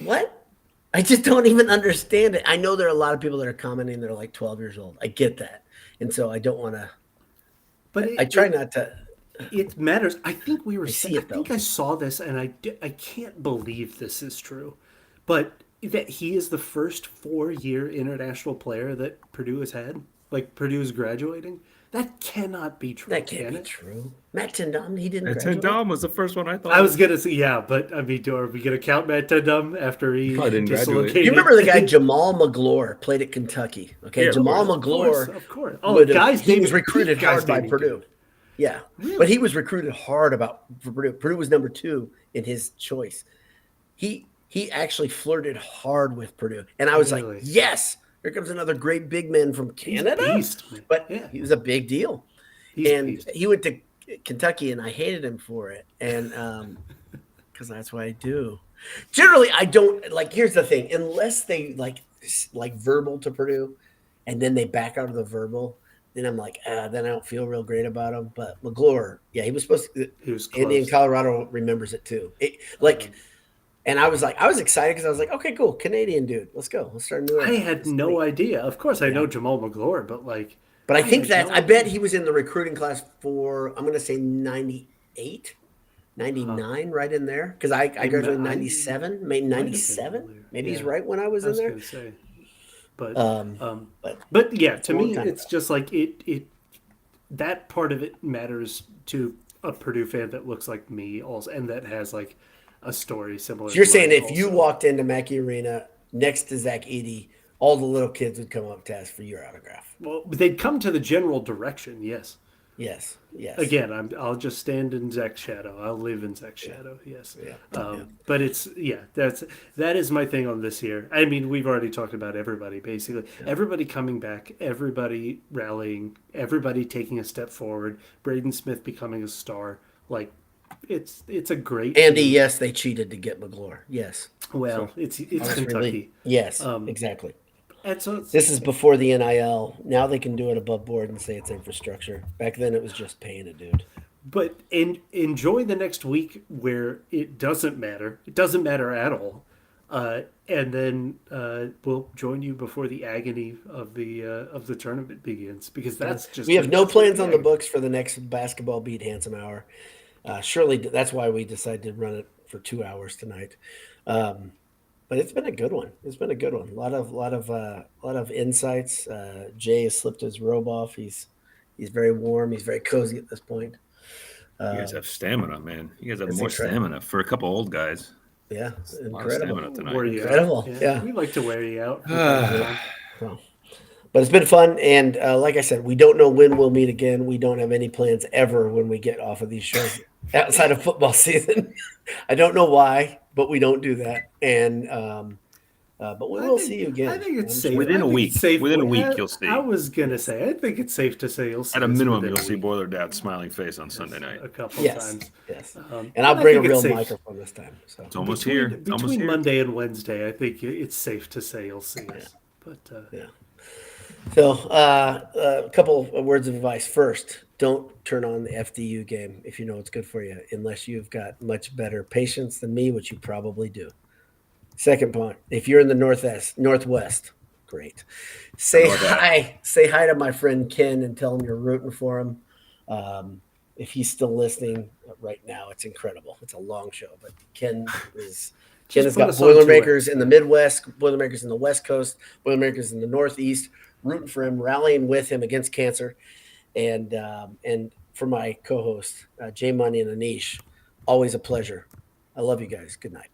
what? I just don't even understand it. I know there are a lot of people that are commenting that are like 12 years old. I get that. And so I don't want to, but I try not to. It matters. I think I saw this, and I can't believe this is true, but that he is the first 4-year international player that Purdue has had. Like Purdue is graduating. That cannot be true. That can't be true. Matt Tendom, he didn't. Matt Tendom was the first one I thought. I was gonna say, yeah, but I mean, are we gonna count Matt Tendom after he dislocated? You remember the guy Jamal McGlure played at Kentucky? Okay, yeah, Jamal McGlure, of course. Oh, he was recruited hard by Purdue. Yeah, really? But he was recruited hard for Purdue. Purdue was number 2 in his choice. He actually flirted hard with Purdue, and I was like, yes, here comes another great big man from Canada. Beast, but he was a big deal, he went to Kentucky, and I hated him for it, and because that's what I do. Generally, I don't like. Here's the thing: unless they like verbal to Purdue, and then they back out of the verbal. Then I'm like, then I don't feel real great about him. But McGlure, he was supposed to. He was close. Indian Colorado remembers it too. And I was excited because I was like, okay, cool, Canadian dude, let's go, let's start a new. I had no idea. Of course, I know Jamal McGlure, but I think that I bet he was in the recruiting class for I'm going to say 98, 99, right in there because I graduated in 97, maybe 97. Maybe he's right when I was in there. Gonna say. But yeah, to me, it's just like it. That part of it matters to a Purdue fan that looks like me, also, and that has like a story similar. So you're saying if you walked into Mackey Arena next to Zach Edey, all the little kids would come up to ask for your autograph? Well, they'd come to the general direction, yes. Yes. Again, I'll just stand in Zach's shadow. I'll live in Zach's shadow. Yes. Yeah. But that is my thing on this year. I mean, we've already talked about everybody basically. Yeah. Everybody coming back, everybody rallying, everybody taking a step forward. Braden Smith becoming a star. Like, it's a great Andy. team. Yes, they cheated to get McGlure. Yes. Well, it's Kentucky. Yes, exactly. And so this is before the NIL. Now they can do it above board and say it's infrastructure. Back then, it was just paying a dude. But enjoy the next week where it doesn't matter. It doesn't matter at all. And then we'll join you before the agony of the tournament begins, because that's just. We have no plans on the books for the next basketball beat Handsome Hour. Surely that's why we decided to run it for 2 hours tonight. But it's been a good one. It's been a good one. A lot of insights. Jay has slipped his robe off. He's very warm. He's very cozy at this point. You guys have stamina, man. You guys have more stamina for a couple old guys. Yeah, incredible. Incredible. Yeah. We like to wear you out. Well, but it's been fun, and like I said, we don't know when we'll meet again. We don't have any plans ever when we get off of these shows outside of football season. I don't know why, but we don't do that. And but we will see you again. I think it's safe. Within a week. Within a week, you'll see. I was gonna say, I think it's safe to say you'll see. At a minimum, you'll see Boiler Dad's smiling face on Sunday night a couple times. Yes, and I'll bring a real safe. microphone this time. So it's almost here. Between Monday and Wednesday, I think it's safe to say you'll see us. But yeah. So a couple of words of advice. First, don't turn on the FDU game if you know it's good for you, unless you've got much better patience than me, which you probably do. Second point, if you're in the Northwest, great. Say hi to my friend Ken and tell him you're rooting for him. If he's still listening right now, it's incredible. It's a long show, but Ken has got Boilermakers in the Midwest, Boilermakers in the West Coast, Boilermakers in the Northeast, rooting for him, rallying with him against cancer. And for my co-host, Jay Money and Anish, always a pleasure. I love you guys. Good night.